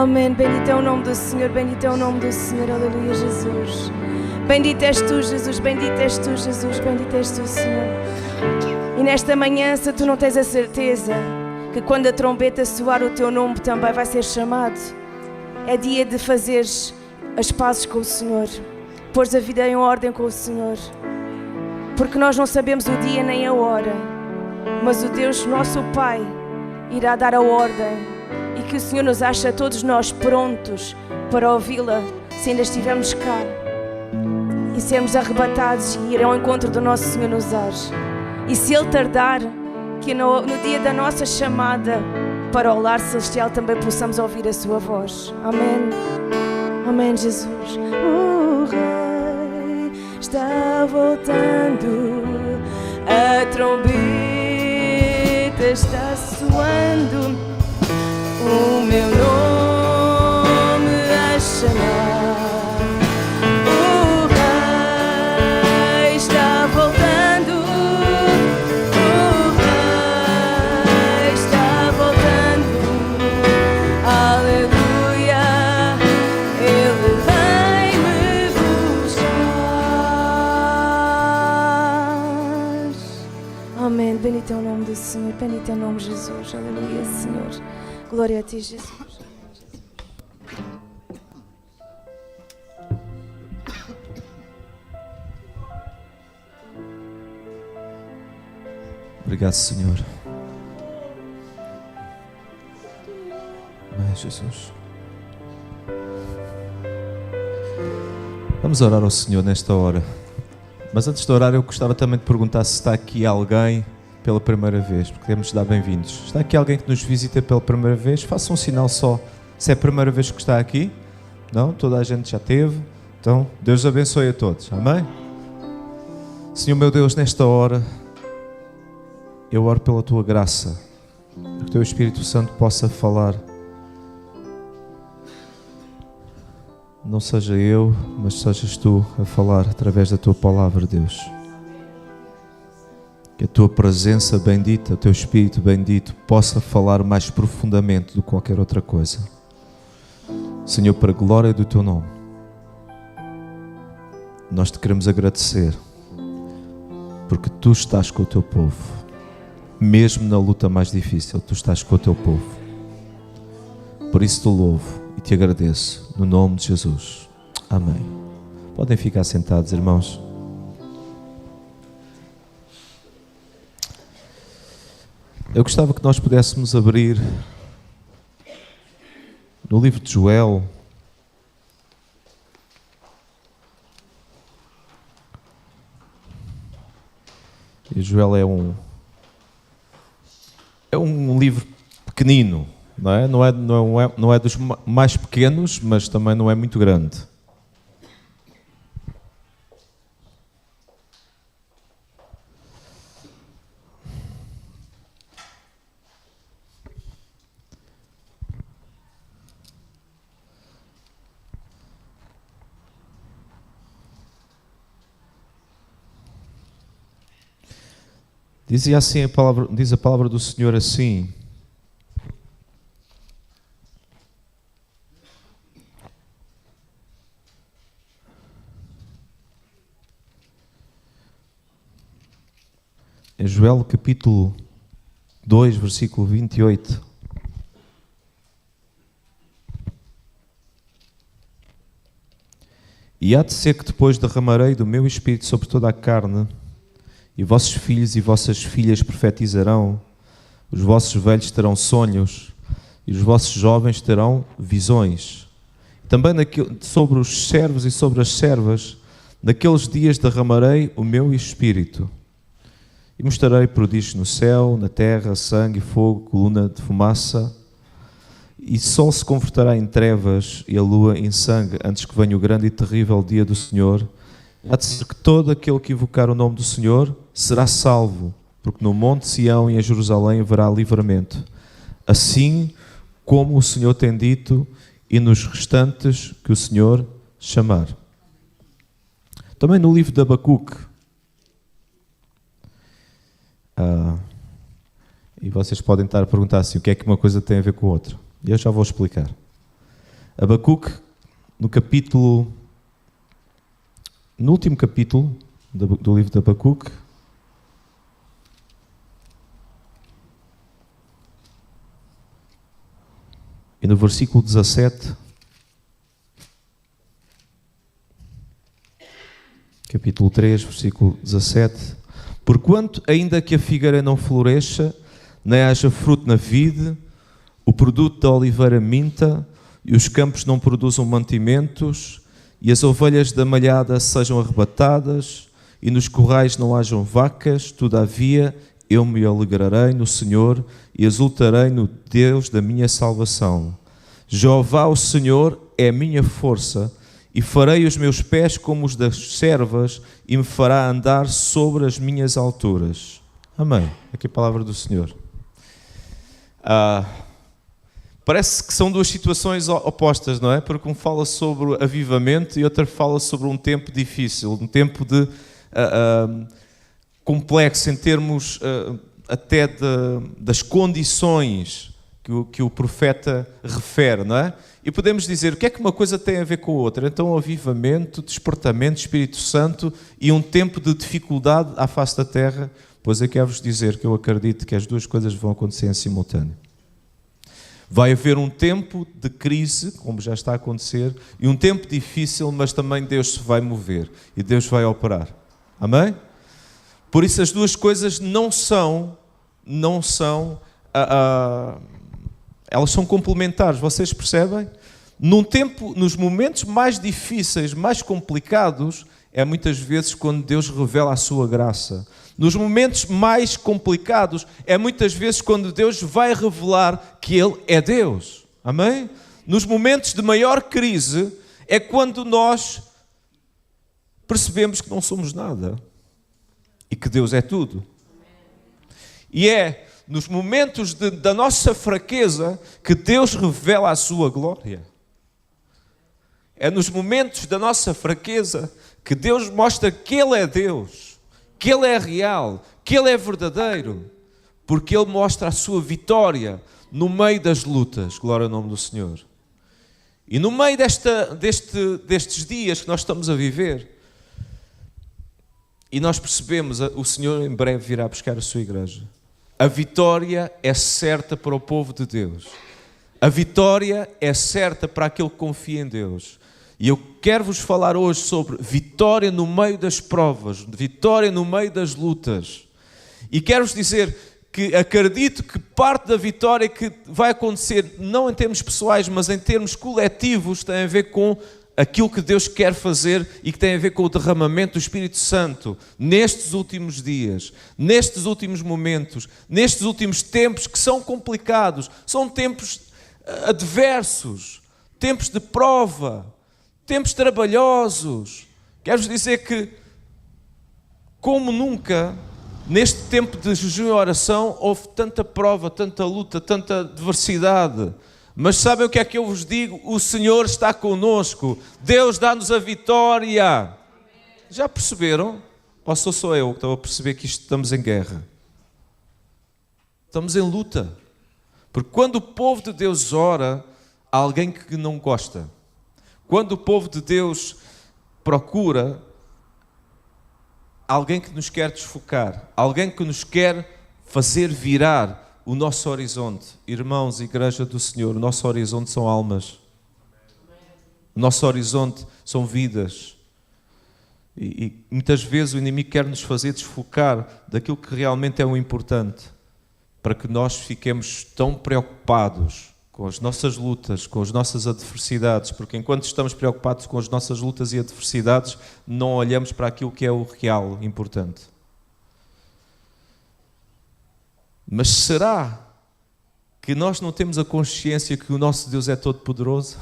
Amém. Bendito é o nome do Senhor, bendito é o nome do Senhor. Aleluia, Jesus. Bendito és tu, Jesus, bendito és tu, Jesus, bendito és tu, Senhor. E nesta manhã, se tu não tens a certeza que quando a trombeta soar o teu nome também vai ser chamado, é dia de fazeres as pazes com o Senhor, pôres a vida em ordem com o Senhor, porque nós não sabemos o dia nem a hora, mas o Deus, nosso Pai, irá dar a ordem, e que o Senhor nos acha todos nós prontos para ouvi-la, se ainda estivermos cá, e sermos arrebatados e ir ao encontro do nosso Senhor nos ares. E se Ele tardar, que no dia da nossa chamada para o lar celestial também possamos ouvir a sua voz. Amém. Amém, Jesus. O Rei está voltando, a trombeta está soando, o meu nome a chamar. O Rei está voltando, o Rei está voltando, aleluia, Ele vem me buscar. Amém. Bendito é o nome do Senhor, bendito é o nome de Jesus, aleluia, Senhor. Glória a ti, Jesus. Obrigado, Senhor. Amém, Jesus. Vamos orar ao Senhor nesta hora. Mas antes de orar, eu gostava também de perguntar se está aqui alguém pela primeira vez, porque queremos dar bem-vindos. Está aqui alguém que nos visita pela primeira vez? Faça um sinal só se é a primeira vez que está aqui. Não? Toda a gente já teve. Então, Deus abençoe a todos. Amém? Senhor meu Deus, nesta hora eu oro pela Tua graça, que o Teu Espírito Santo possa falar. Não seja eu, mas sejas Tu a falar através da Tua palavra, Deus. Que a Tua presença bendita, o Teu Espírito bendito possa falar mais profundamente do que qualquer outra coisa. Senhor, para a glória do Teu nome, nós Te queremos agradecer, porque Tu estás com o Teu povo, mesmo na luta mais difícil, Tu estás com o Teu povo. Por isso Te louvo e Te agradeço, no nome de Jesus. Amém. Podem ficar sentados, irmãos. Eu gostava que nós pudéssemos abrir no livro de Joel. E Joel é um livro pequenino, não é? Não é dos mais pequenos, mas também não é muito grande. Dizia assim diz a palavra do Senhor assim: em Joel capítulo 2, versículo 28. E há de ser que depois derramarei do meu Espírito sobre toda a carne, e vossos filhos e vossas filhas profetizarão, os vossos velhos terão sonhos, e os vossos jovens terão visões. Também sobre os servos e sobre as servas, naqueles dias derramarei o meu Espírito, e mostrarei prodígios no céu, na terra, sangue, fogo, coluna de fumaça, e o sol se converterá em trevas e a lua em sangue, antes que venha o grande e terrível dia do Senhor. Há de ser que todo aquele que invocar o nome do Senhor será salvo, porque no monte Sião e em Jerusalém haverá livramento, assim como o Senhor tem dito, e nos restantes que o Senhor chamar. Também no livro de Abacuque, e vocês podem estar a perguntar assim, o que é que uma coisa tem a ver com a outra? E eu já vou explicar. Abacuque, no último capítulo do livro de Abacuque, e no versículo 17, capítulo 3, versículo 17: porquanto, ainda que a figueira não floresça, nem haja fruto na vide, o produto da oliveira minta, e os campos não produzam mantimentos, e as ovelhas da malhada sejam arrebatadas, e nos corrais não hajam vacas, todavia eu me alegrarei no Senhor, e exultarei no Deus da minha salvação. Jeová, o Senhor, é a minha força, e farei os meus pés como os das servas, e me fará andar sobre as minhas alturas. Amém. Aqui a palavra do Senhor. Parece que são duas situações opostas, não é? Porque um fala sobre avivamento e outro fala sobre um tempo difícil, um tempo de complexo em termos até das condições que o profeta refere, não é? E podemos dizer, o que é que uma coisa tem a ver com a outra? Então, avivamento, despertamento, Espírito Santo e um tempo de dificuldade à face da terra. Pois eu quero-vos dizer que eu acredito que as duas coisas vão acontecer em simultâneo. Vai haver um tempo de crise, como já está a acontecer, e um tempo difícil, mas também Deus se vai mover e Deus vai operar. Amém? Por isso as duas coisas não são elas são complementares, vocês percebem? Nos momentos mais difíceis, mais complicados, é muitas vezes quando Deus revela a sua graça. Nos momentos mais complicados, é muitas vezes quando Deus vai revelar que Ele é Deus. Amém? Nos momentos de maior crise, é quando nós percebemos que não somos nada e que Deus é tudo. E é nos momentos da nossa fraqueza que Deus revela a sua glória. É nos momentos da nossa fraqueza que Deus mostra que Ele é Deus, que Ele é real, que Ele é verdadeiro, porque Ele mostra a sua vitória no meio das lutas. Glória ao nome do Senhor. E no meio destes dias que nós estamos a viver, e nós percebemos, o Senhor em breve virá buscar a sua igreja. A vitória é certa para o povo de Deus. A vitória é certa para aquele que confia em Deus. E eu quero vos falar hoje sobre vitória no meio das provas, vitória no meio das lutas. E quero-vos dizer, que acredito que parte da vitória que vai acontecer, não em termos pessoais, mas em termos coletivos, tem a ver com aquilo que Deus quer fazer e que tem a ver com o derramamento do Espírito Santo nestes últimos dias, nestes últimos momentos, nestes últimos tempos que são complicados, são tempos adversos, tempos de prova, tempos trabalhosos. Quero-vos dizer que, como nunca, neste tempo de jejum e oração, houve tanta prova, tanta luta, tanta adversidade. Mas sabem o que é que eu vos digo? O Senhor está connosco. Deus dá-nos a vitória. Já perceberam? Ou sou eu que estou a perceber que estamos em guerra? Estamos em luta. Porque quando o povo de Deus ora, há alguém que não gosta. Quando o povo de Deus procura, alguém que nos quer desfocar, alguém que nos quer fazer virar o nosso horizonte. Irmãos, igreja do Senhor, o nosso horizonte são almas. O nosso horizonte são vidas. E muitas vezes o inimigo quer nos fazer desfocar daquilo que realmente é o importante, para que nós fiquemos tão preocupados com as nossas lutas, com as nossas adversidades, porque enquanto estamos preocupados com as nossas lutas e adversidades, não olhamos para aquilo que é o real importante. Mas será que nós não temos a consciência que o nosso Deus é todo poderoso?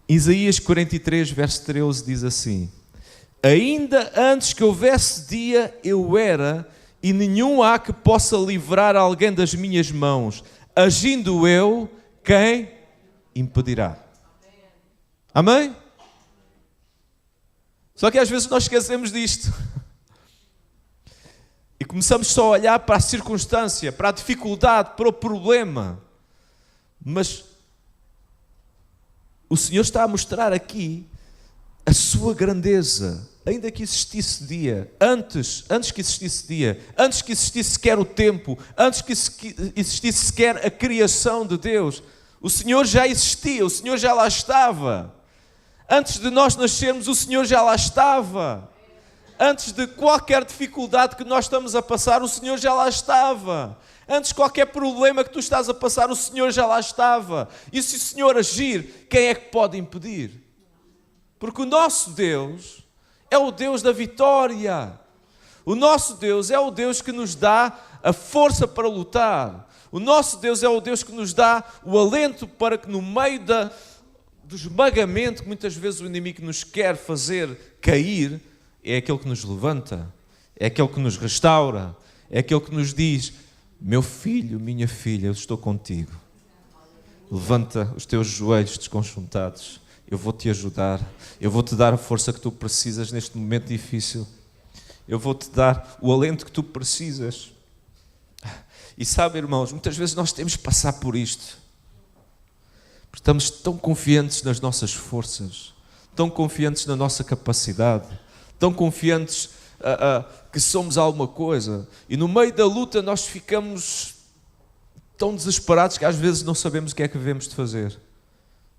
Isaías 43, verso 13 diz assim: ainda antes que houvesse dia eu era, e nenhum há que possa livrar alguém das minhas mãos. Agindo eu, quem impedirá? Amém? Só que às vezes nós esquecemos disto. E começamos só a olhar para a circunstância, para a dificuldade, para o problema. Mas o Senhor está a mostrar aqui a sua grandeza. Ainda que existisse dia, antes que existisse dia, antes que existisse sequer o tempo, antes que existisse sequer a criação de Deus, o Senhor já existia, o Senhor já lá estava. Antes de nós nascermos, o Senhor já lá estava. Antes de qualquer dificuldade que nós estamos a passar, o Senhor já lá estava. Antes de qualquer problema que tu estás a passar, o Senhor já lá estava. E se o Senhor agir, quem é que pode impedir? Porque o nosso Deus é o Deus da vitória. O nosso Deus é o Deus que nos dá a força para lutar. O nosso Deus é o Deus que nos dá o alento para que no meio do esmagamento que muitas vezes o inimigo nos quer fazer cair, é aquele que nos levanta, é aquele que nos restaura, é aquele que nos diz: meu filho, minha filha, eu estou contigo. Levanta os teus joelhos desconjuntados. Eu vou-te ajudar, eu vou-te dar a força que tu precisas neste momento difícil. Eu vou-te dar o alento que tu precisas. E sabe, irmãos, muitas vezes nós temos que passar por isto. Porque estamos tão confiantes nas nossas forças, tão confiantes na nossa capacidade, tão confiantes que somos alguma coisa. E no meio da luta nós ficamos tão desesperados que às vezes não sabemos o que é que devemos de fazer.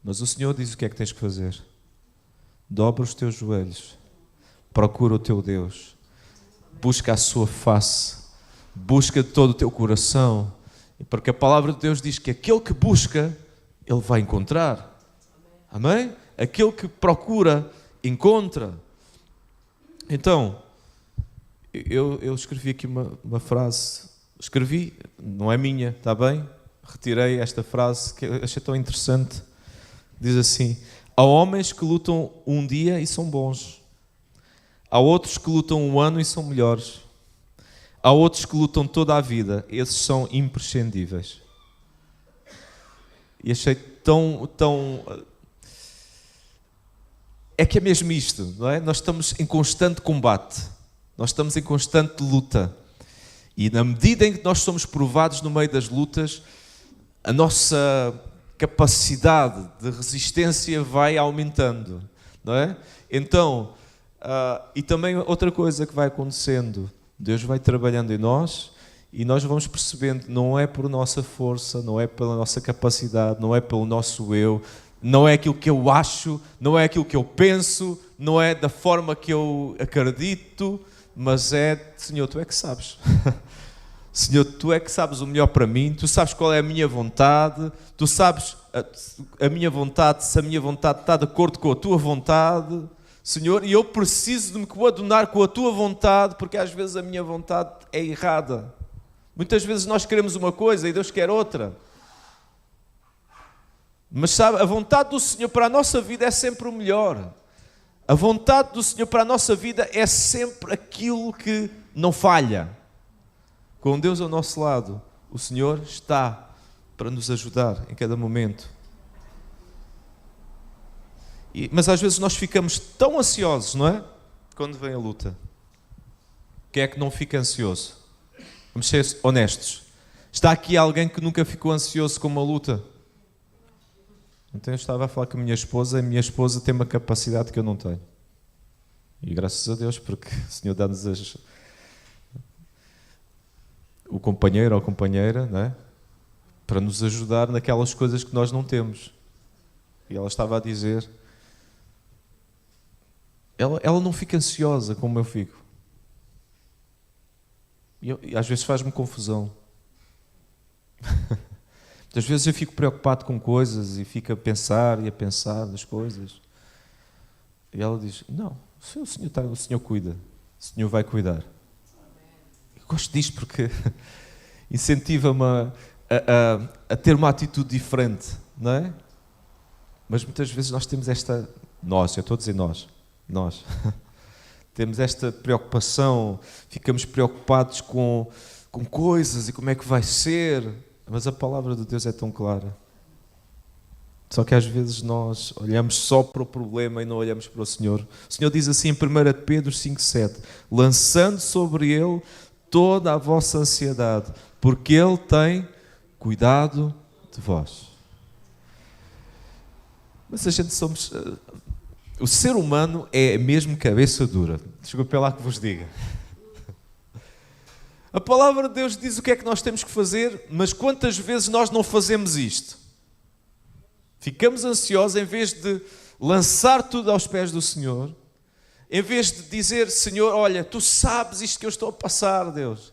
Mas o Senhor diz o que é que tens que fazer. Dobra os teus joelhos, procura o teu Deus, busca a sua face, busca de todo o teu coração, porque a palavra de Deus diz que aquele que busca, ele vai encontrar. Amém? Aquele que procura, encontra. Então, eu escrevi aqui uma frase, não é minha, está bem? Retirei esta frase que eu achei tão interessante. Diz assim: há homens que lutam um dia e são bons. Há outros que lutam um ano e são melhores. Há outros que lutam toda a vida. Esses são imprescindíveis. E achei tão... É que é mesmo isto, não é? Nós estamos em constante combate. Nós estamos em constante luta. E na medida em que nós somos provados no meio das lutas, a nossa capacidade de resistência vai aumentando, não é? Então, e também outra coisa que vai acontecendo, Deus vai trabalhando em nós e nós vamos percebendo, não é por nossa força, não é pela nossa capacidade, não é pelo nosso eu, não é aquilo que eu acho, não é aquilo que eu penso, não é da forma que eu acredito, mas é, Senhor, Tu é que sabes. Senhor, Tu é que sabes o melhor para mim, Tu sabes qual é a minha vontade, Tu sabes a minha vontade, se a minha vontade está de acordo com a Tua vontade, Senhor, e eu preciso de me coadunar com a Tua vontade, porque às vezes a minha vontade é errada. Muitas vezes nós queremos uma coisa e Deus quer outra. Mas sabe, a vontade do Senhor para a nossa vida é sempre o melhor. A vontade do Senhor para a nossa vida é sempre aquilo que não falha. Com Deus ao nosso lado, o Senhor está para nos ajudar em cada momento. Mas às vezes nós ficamos tão ansiosos, não é? Quando vem a luta. Quem é que não fica ansioso? Vamos ser honestos. Está aqui alguém que nunca ficou ansioso com uma luta? Então eu estava a falar com a minha esposa tem uma capacidade que eu não tenho. E graças a Deus, porque o Senhor dá-nos o companheiro ou a companheira, não é? Para nos ajudar naquelas coisas que nós não temos. E ela estava a dizer, ela não fica ansiosa como eu fico. E às vezes faz-me confusão. Muitas vezes eu fico preocupado com coisas e fico a pensar nas coisas. E ela diz, não, o Senhor cuida, o Senhor vai cuidar. Eu gosto disto porque incentiva-me a ter uma atitude diferente, não é? Mas muitas vezes nós temos eu estou a dizer nós, temos esta preocupação, ficamos preocupados com coisas e como é que vai ser, mas a palavra de Deus é tão clara. Só que às vezes nós olhamos só para o problema e não olhamos para o Senhor. O Senhor diz assim em 1 Pedro 5,7, lançando sobre Ele toda a vossa ansiedade, porque Ele tem cuidado de vós. Mas a gente somos... O ser humano é mesmo cabeça dura. Desculpe lá que vos diga. A palavra de Deus diz o que é que nós temos que fazer, mas quantas vezes nós não fazemos isto? Ficamos ansiosos em vez de lançar tudo aos pés do Senhor, em vez de dizer, Senhor, olha, Tu sabes isto que eu estou a passar, Deus.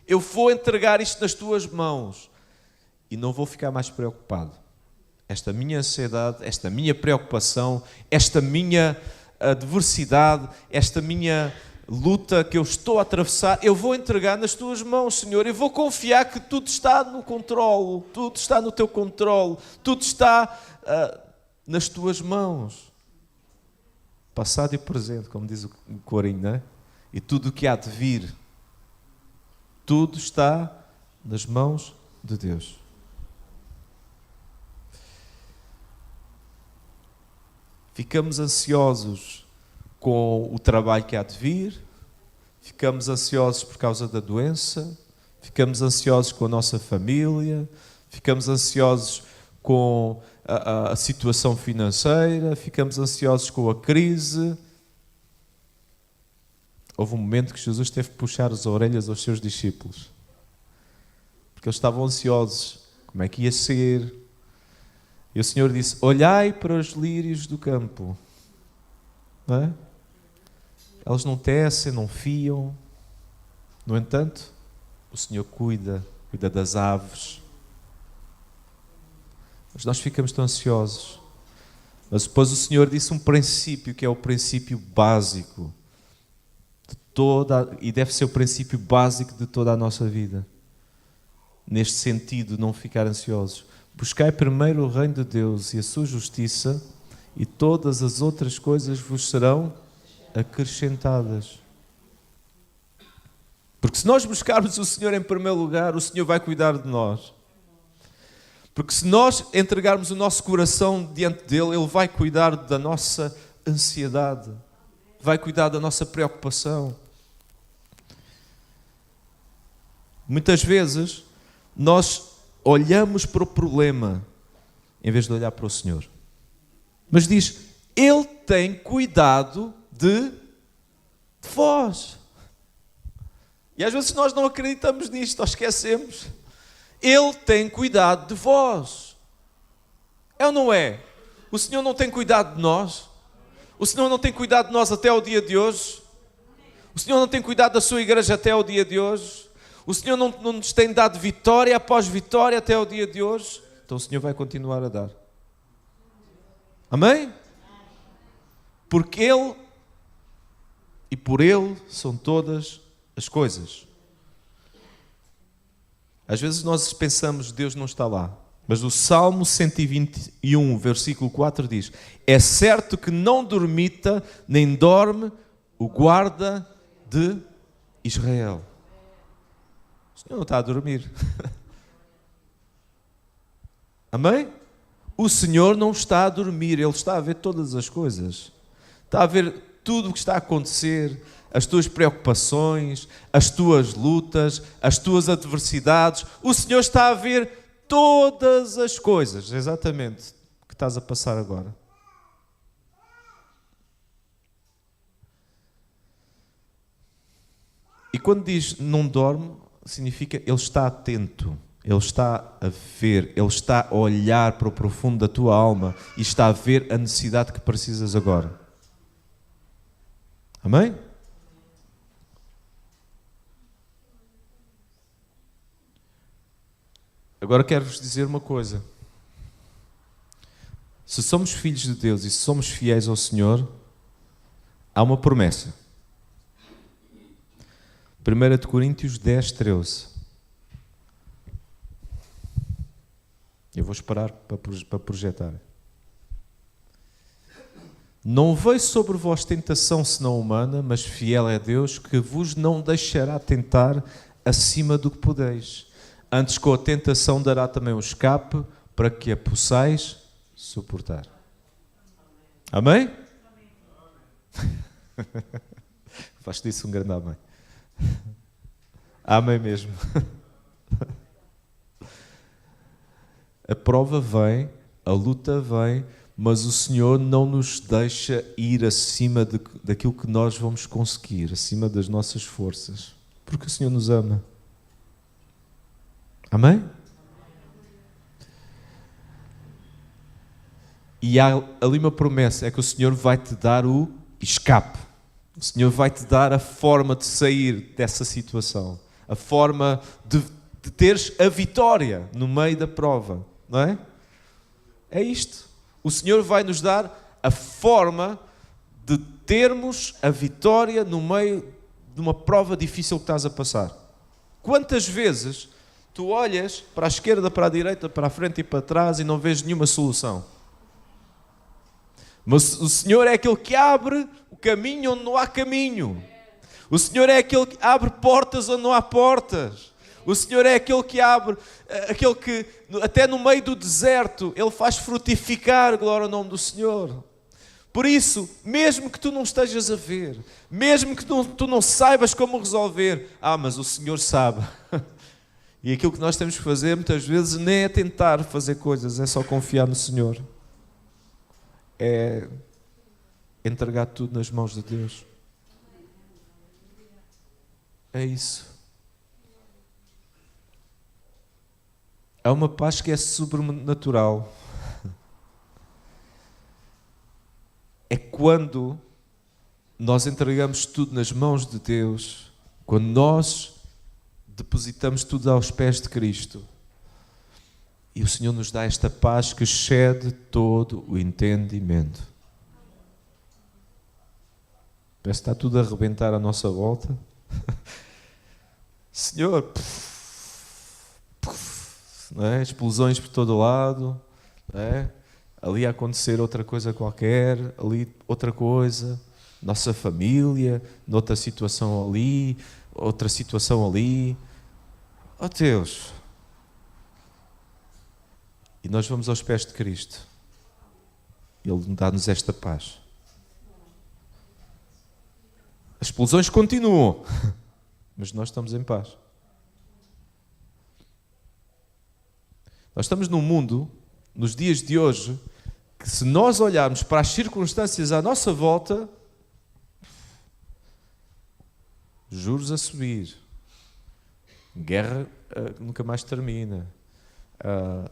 Eu vou entregar isto nas Tuas mãos e não vou ficar mais preocupado. Esta minha ansiedade, esta minha preocupação, esta minha adversidade, esta minha luta que eu estou a atravessar, eu vou entregar nas Tuas mãos, Senhor. Eu vou confiar que tudo está no controle, tudo está no Teu controle, tudo está nas Tuas mãos. Passado e presente, como diz o corinho, não é? E tudo o que há de vir, tudo está nas mãos de Deus. Ficamos ansiosos com o trabalho que há de vir, ficamos ansiosos por causa da doença, ficamos ansiosos com a nossa família, ficamos ansiosos com a situação financeira, ficamos ansiosos com a crise. Houve um momento que Jesus teve que puxar as orelhas aos seus discípulos, porque eles estavam ansiosos, como é que ia ser? E o Senhor disse, olhai para os lírios do campo, não é? Elas não tecem, não fiam. No entanto, o Senhor cuida das aves. Mas nós ficamos tão ansiosos. Mas depois o Senhor disse um princípio, que é o princípio básico de e deve ser o princípio básico de toda a nossa vida. Neste sentido, não ficar ansiosos. Buscai primeiro o reino de Deus e a sua justiça, e todas as outras coisas vos serão acrescentadas. Porque se nós buscarmos o Senhor em primeiro lugar, o Senhor vai cuidar de nós. Porque se nós entregarmos o nosso coração diante dEle, Ele vai cuidar da nossa ansiedade, vai cuidar da nossa preocupação. Muitas vezes nós olhamos para o problema em vez de olhar para o Senhor. Mas diz, Ele tem cuidado de vós. E às vezes nós não acreditamos nisto, nós esquecemos. Ele tem cuidado de vós. É ou não é? O Senhor não tem cuidado de nós? O Senhor não tem cuidado de nós até o dia de hoje? O Senhor não tem cuidado da sua igreja até o dia de hoje? O Senhor não nos tem dado vitória após vitória até o dia de hoje, então o Senhor vai continuar a dar. Amém? Porque Ele e por Ele são todas as coisas. Às vezes nós pensamos que Deus não está lá, mas o Salmo 121, versículo 4 diz: é certo que não dormita nem dorme o guarda de Israel. O Senhor não está a dormir. Amém? O Senhor não está a dormir, Ele está a ver todas as coisas. Está a ver tudo o que está a acontecer, as tuas preocupações, as tuas lutas, as tuas adversidades. O Senhor está a ver todas as coisas, exatamente, que estás a passar agora. E quando diz não dorme, significa Ele está atento. Ele está a ver, Ele está a olhar para o profundo da tua alma e está a ver a necessidade que precisas agora. Amém? Agora quero-vos dizer uma coisa. Se somos filhos de Deus e se somos fiéis ao Senhor, há uma promessa. 1 Coríntios 10, 13. Eu vou esperar para projetar. Não veio sobre vós tentação senão humana, mas fiel é Deus que vos não deixará tentar acima do que podeis. Antes com a tentação dará também um escape para que a possais suportar. Amém? Faz disso um grande amém. Amém mesmo. A prova vem, a luta vem, mas o Senhor não nos deixa ir acima daquilo que nós vamos conseguir, acima das nossas forças, porque o Senhor nos ama. Amém? E há ali uma promessa, é que o Senhor vai te dar o escape. O Senhor vai te dar a forma de sair dessa situação, a forma de teres a vitória no meio da prova. Não é? É isto. O Senhor vai nos dar a forma de termos a vitória no meio de uma prova difícil que estás a passar. Quantas vezes tu olhas para a esquerda, para a direita, para a frente e para trás e não vês nenhuma solução? Mas o Senhor é aquele que abre o caminho onde não há caminho. O Senhor é aquele que abre portas onde não há portas. O Senhor é aquele que abre, aquele que até no meio do deserto Ele faz frutificar, glória ao nome do Senhor. Por isso, mesmo que tu não estejas a ver, mesmo que tu não saibas como resolver, mas o Senhor sabe. E aquilo que nós temos que fazer muitas vezes nem é tentar fazer coisas, é só confiar no Senhor. É entregar tudo nas mãos de Deus. É isso. Há uma paz que é sobrenatural. É quando nós entregamos tudo nas mãos de Deus, quando nós depositamos tudo aos pés de Cristo. E o Senhor nos dá esta paz que excede todo o entendimento. Parece que está tudo a arrebentar à nossa volta. Senhor, não é? Explosões por todo o lado, não é? Ali a acontecer outra coisa qualquer, ali outra coisa, nossa família, noutra situação ali, outra situação ali. Oh Deus! E nós vamos aos pés de Cristo. Ele dá-nos esta paz. As explosões continuam, mas nós estamos em paz. Nós estamos num mundo, nos dias de hoje, que se nós olharmos para as circunstâncias à nossa volta, juros a subir, guerra nunca mais termina,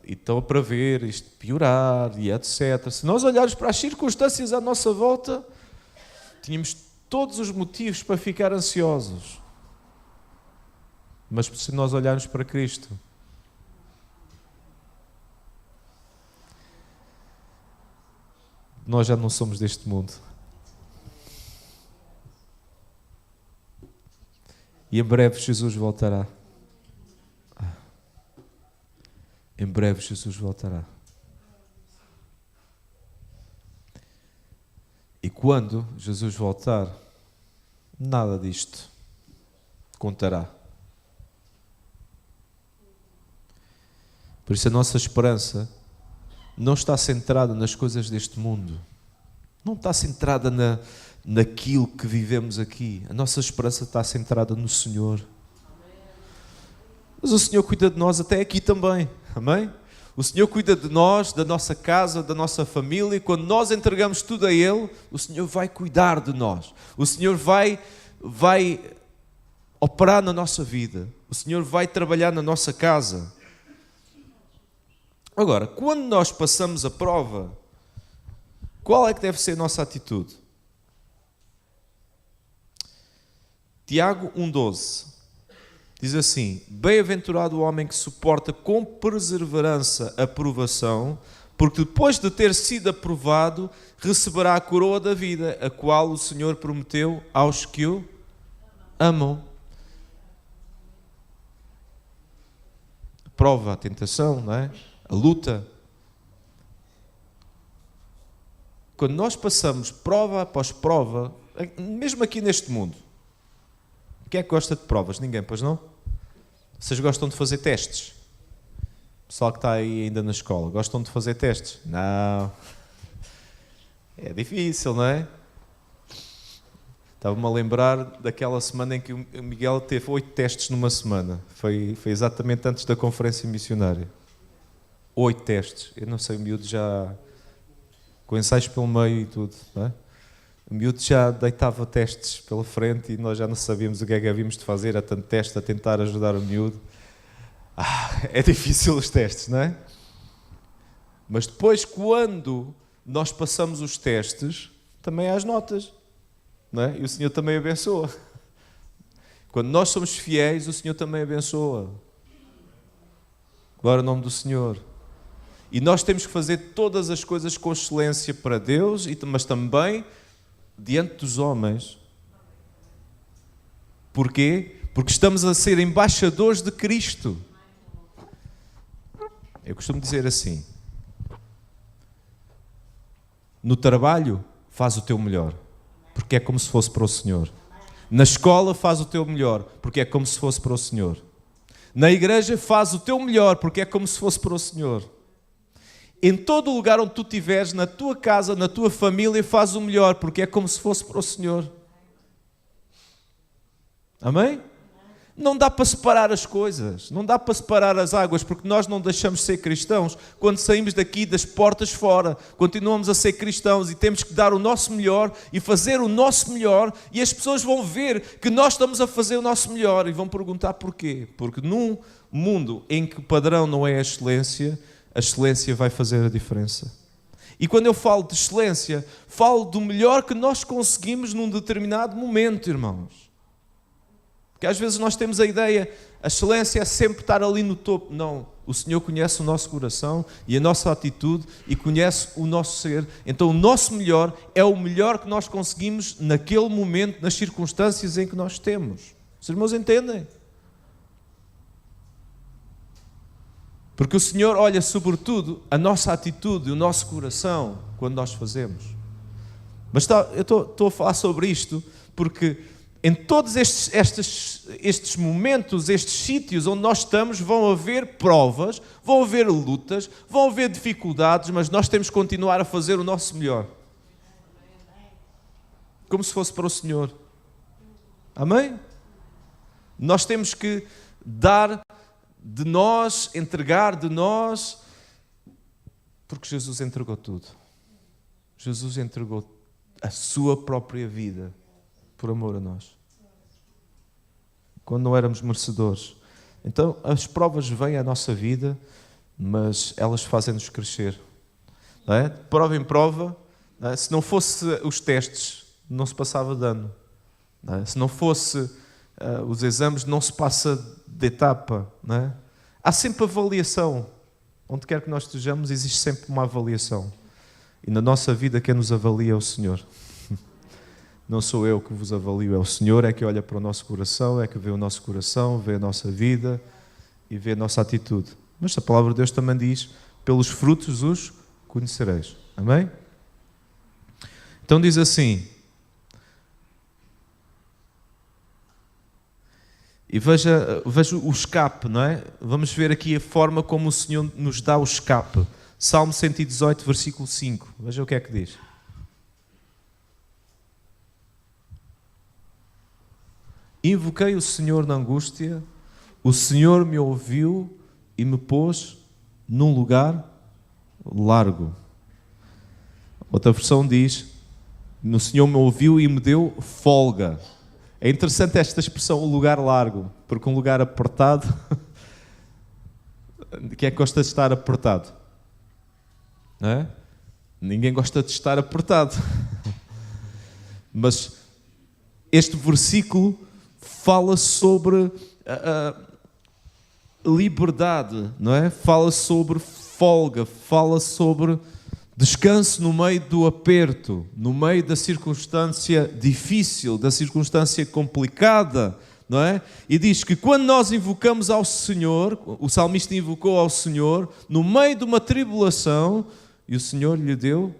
e estão para ver isto piorar e etc. Se nós olharmos para as circunstâncias à nossa volta, tínhamos todos os motivos para ficar ansiosos. Mas se nós olharmos para Cristo, nós já não somos deste mundo. E em breve Jesus voltará. Em breve Jesus voltará. E quando Jesus voltar, nada disto contará. Por isso a nossa esperança não está centrada nas coisas deste mundo. Não está centrada naquilo que vivemos aqui. A nossa esperança está centrada no Senhor. Mas o Senhor cuida de nós até aqui também. Amém? O Senhor cuida de nós, da nossa casa, da nossa família. E quando nós entregamos tudo a Ele, o Senhor vai cuidar de nós. O Senhor vai operar na nossa vida. O Senhor vai trabalhar na nossa casa. Agora, quando nós passamos a prova, qual é que deve ser a nossa atitude? Tiago 1,12 diz assim: bem-aventurado o homem que suporta com perseverança a provação, porque depois de ter sido aprovado, receberá a coroa da vida, a qual o Senhor prometeu aos que o amam. A prova, a tentação, não é? A luta. Quando nós passamos prova após prova, mesmo aqui neste mundo, quem é que gosta de provas? Ninguém, pois não? Vocês gostam de fazer testes? O pessoal que está aí ainda na escola, gostam de fazer testes? Não. É difícil, não é? Estava-me a lembrar daquela semana em que o Miguel teve 8 testes numa semana. Foi exatamente antes da conferência missionária. 8 testes. Eu não sei, o miúdo já... com ensaios pelo meio e tudo, não é? O miúdo já deitava testes pela frente e nós já não sabíamos o que é que havíamos de fazer, a tanto teste, a tentar ajudar o miúdo. É difícil os testes, não é? Mas depois, quando nós passamos os testes, também há as notas, não é? E o Senhor também abençoa. Quando nós somos fiéis, o Senhor também abençoa. Glória ao nome do Senhor. E nós temos que fazer todas as coisas com excelência para Deus, mas também diante dos homens. Porquê? Porque estamos a ser embaixadores de Cristo. Eu costumo dizer assim: no trabalho, faz o teu melhor, porque é como se fosse para o Senhor. Na escola, faz o teu melhor, porque é como se fosse para o Senhor. Na igreja, faz o teu melhor, porque é como se fosse para o Senhor. Em todo lugar onde tu estiveres, na tua casa, na tua família, faz o melhor, porque é como se fosse para o Senhor. Amém? Não dá para separar as coisas, não dá para separar as águas, porque nós não deixamos de ser cristãos quando saímos daqui das portas fora. Continuamos a ser cristãos e temos que dar o nosso melhor e fazer o nosso melhor, e as pessoas vão ver que nós estamos a fazer o nosso melhor e vão perguntar porquê. Porque num mundo em que o padrão não é a excelência vai fazer a diferença. E quando eu falo de excelência, falo do melhor que nós conseguimos num determinado momento, irmãos. Porque às vezes nós temos a ideia, a excelência é sempre estar ali no topo. Não, o Senhor conhece o nosso coração e a nossa atitude e conhece o nosso ser. Então o nosso melhor é o melhor que nós conseguimos naquele momento, nas circunstâncias em que nós temos. Os irmãos entendem? Porque o Senhor olha sobretudo a nossa atitude, o nosso coração, quando nós fazemos. Mas eu estou a falar sobre isto porque em todos estes momentos, estes sítios onde nós estamos, vão haver provas, vão haver lutas, vão haver dificuldades, mas nós temos que continuar a fazer o nosso melhor. Como se fosse para o Senhor. Amém? Nós temos que dar de nós, entregar de nós, porque Jesus entregou tudo. Jesus entregou a sua própria vida por amor a nós, quando não éramos merecedores. Então as provas vêm à nossa vida, mas elas fazem-nos crescer, não é? De prova em prova, não é? Se não fosse os testes, não se passava de ano, não é? Se não fosse os exames não se passa de etapa, não é? Há sempre avaliação. Onde quer que nós estejamos, existe sempre uma avaliação. E na nossa vida quem nos avalia é o Senhor. Não sou eu que vos avalio, é o Senhor, é que olha para o nosso coração, é que vê o nosso coração, vê a nossa vida e vê a nossa atitude. Mas a palavra de Deus também diz, pelos frutos os conhecereis. Amém? Então diz assim, e veja o escape, não é? Vamos ver aqui a forma como o Senhor nos dá o escape. Salmo 118, versículo 5. Veja o que é que diz. Invoquei o Senhor na angústia, o Senhor me ouviu e me pôs num lugar largo. Outra versão diz, o Senhor me ouviu e me deu folga. É interessante esta expressão, o lugar largo, porque um lugar apertado, quem é que gosta de estar apertado? Não é? Ninguém gosta de estar apertado. Mas este versículo fala sobre a liberdade, não é? Fala sobre folga, fala sobre descanso no meio do aperto, no meio da circunstância difícil, da circunstância complicada, não é? E diz que quando nós invocamos ao Senhor, o salmista invocou ao Senhor, no meio de uma tribulação, e o Senhor lhe deu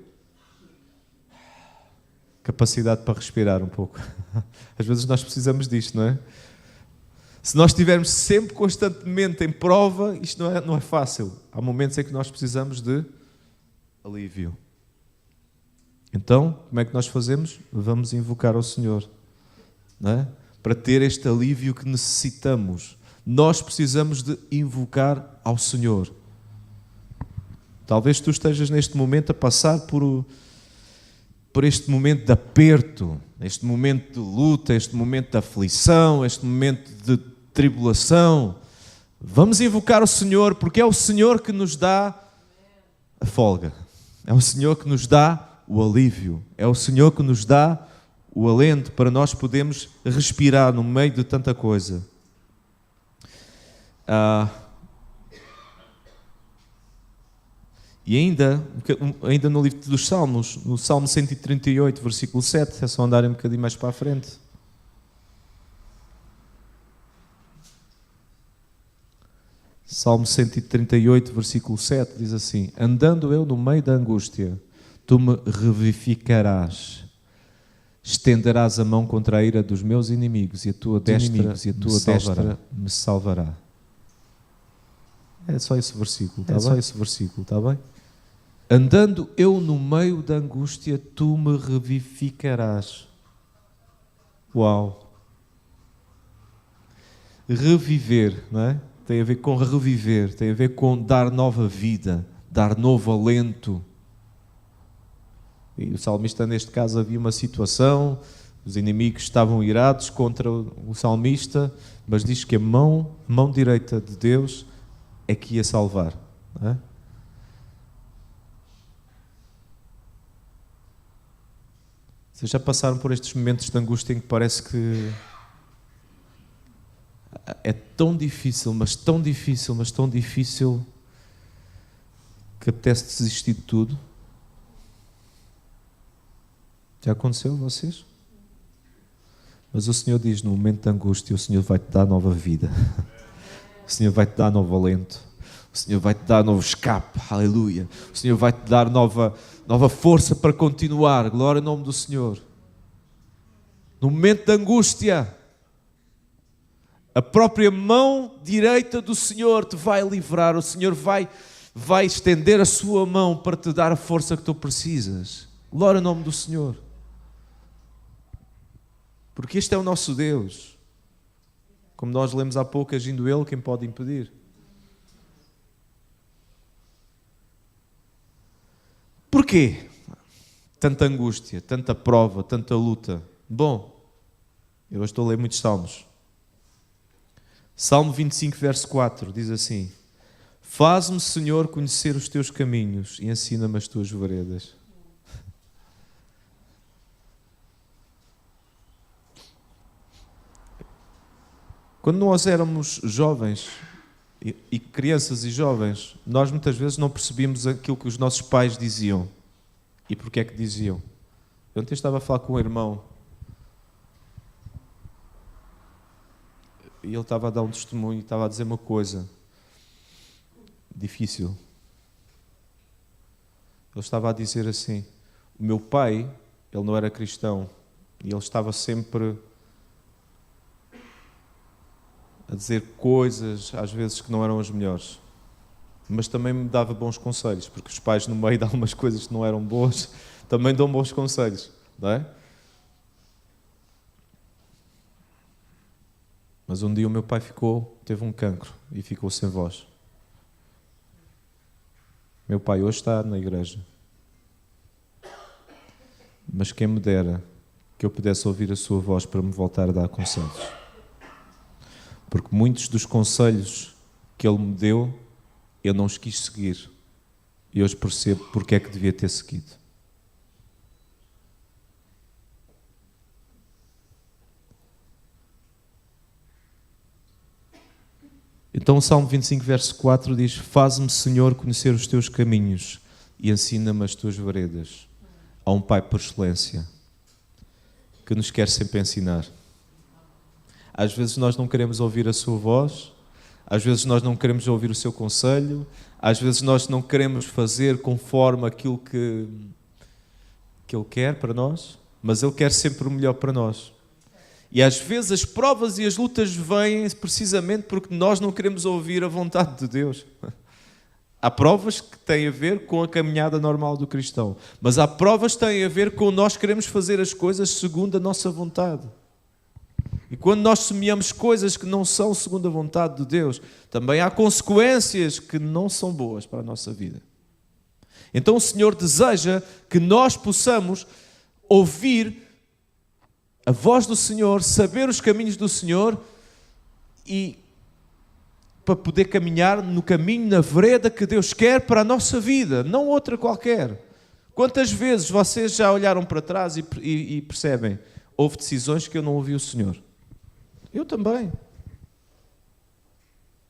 capacidade para respirar um pouco. Às vezes nós precisamos disto, não é? Se nós estivermos sempre constantemente em prova, isto não é fácil. Há momentos em que nós precisamos de alívio. Então, como é que nós fazemos? Vamos invocar ao Senhor, não é? Para ter este alívio que necessitamos. Nós precisamos de invocar ao Senhor. Talvez tu estejas neste momento a passar por este momento de aperto, este momento de luta, este momento de aflição, este momento de tribulação. Vamos invocar o Senhor, porque é o Senhor que nos dá a folga. É o Senhor que nos dá o alívio. É o Senhor que nos dá o alento para nós podermos respirar no meio de tanta coisa. E ainda no livro dos Salmos, no Salmo 138, versículo 7, é só andarem um bocadinho mais para a frente. Salmo 138, versículo 7, diz assim: andando eu no meio da angústia, tu me revivificarás, estenderás a mão contra a ira dos meus inimigos e a tua destra me salvará. É só esse versículo, está bem? Andando eu no meio da angústia, tu me revivificarás. Uau! Reviver, não é? Tem a ver com reviver, tem a ver com dar nova vida, dar novo alento. E o salmista, neste caso, havia uma situação, os inimigos estavam irados contra o salmista, mas diz que a mão direita de Deus é que ia salvar, não é? Vocês já passaram por estes momentos de angústia em que parece que é tão difícil, mas tão difícil, mas tão difícil, que apetece desistir de tudo? Já aconteceu a vocês? Mas o Senhor diz, no momento de angústia, o Senhor vai-te dar nova vida. O Senhor vai-te dar novo alento. O Senhor vai-te dar novo escape. Aleluia. O Senhor vai-te dar nova força para continuar. Glória ao nome do Senhor. No momento de angústia, a própria mão direita do Senhor te vai livrar. O Senhor vai estender a sua mão para te dar a força que tu precisas. Glória ao nome do Senhor. Porque este é o nosso Deus. Como nós lemos há pouco, agindo Ele, quem pode impedir? Porquê? Tanta angústia, tanta prova, tanta luta. Bom, eu hoje estou a ler muitos salmos. Salmo 25, verso 4, diz assim: faz-me, Senhor, conhecer os teus caminhos e ensina-me as tuas veredas. Quando nós éramos jovens, e crianças e jovens, nós muitas vezes não percebíamos aquilo que os nossos pais diziam. E porquê é que diziam? Eu ontem estava a falar com um irmão e ele estava a dar um testemunho e estava a dizer uma coisa difícil. Ele estava a dizer assim: o meu pai, ele não era cristão e ele estava sempre a dizer coisas, às vezes, que não eram as melhores. Mas também me dava bons conselhos, porque os pais, no meio de algumas coisas que não eram boas, também dão bons conselhos, não é? Mas um dia o meu pai teve um cancro e ficou sem voz. Meu pai hoje está na igreja. Mas quem me dera que eu pudesse ouvir a sua voz para me voltar a dar conselhos. Porque muitos dos conselhos que ele me deu, eu não os quis seguir. E hoje percebo porque é que devia ter seguido. Então o Salmo 25, verso 4 diz: faz-me, Senhor, conhecer os teus caminhos e ensina-me as tuas veredas. Há um Pai por excelência que nos quer sempre ensinar. Às vezes nós não queremos ouvir a sua voz, às vezes nós não queremos ouvir o seu conselho, às vezes nós não queremos fazer conforme aquilo que Ele quer para nós, mas Ele quer sempre o melhor para nós. E às vezes as provas e as lutas vêm precisamente porque nós não queremos ouvir a vontade de Deus. Há provas que têm a ver com a caminhada normal do cristão, mas há provas que têm a ver com nós queremos fazer as coisas segundo a nossa vontade. E quando nós semeamos coisas que não são segundo a vontade de Deus, também há consequências que não são boas para a nossa vida. Então o Senhor deseja que nós possamos ouvir a voz do Senhor, saber os caminhos do Senhor e para poder caminhar no caminho, na vereda que Deus quer para a nossa vida, não outra qualquer. Quantas vezes vocês já olharam para trás e percebem, houve decisões que eu não ouvi o Senhor? Eu também.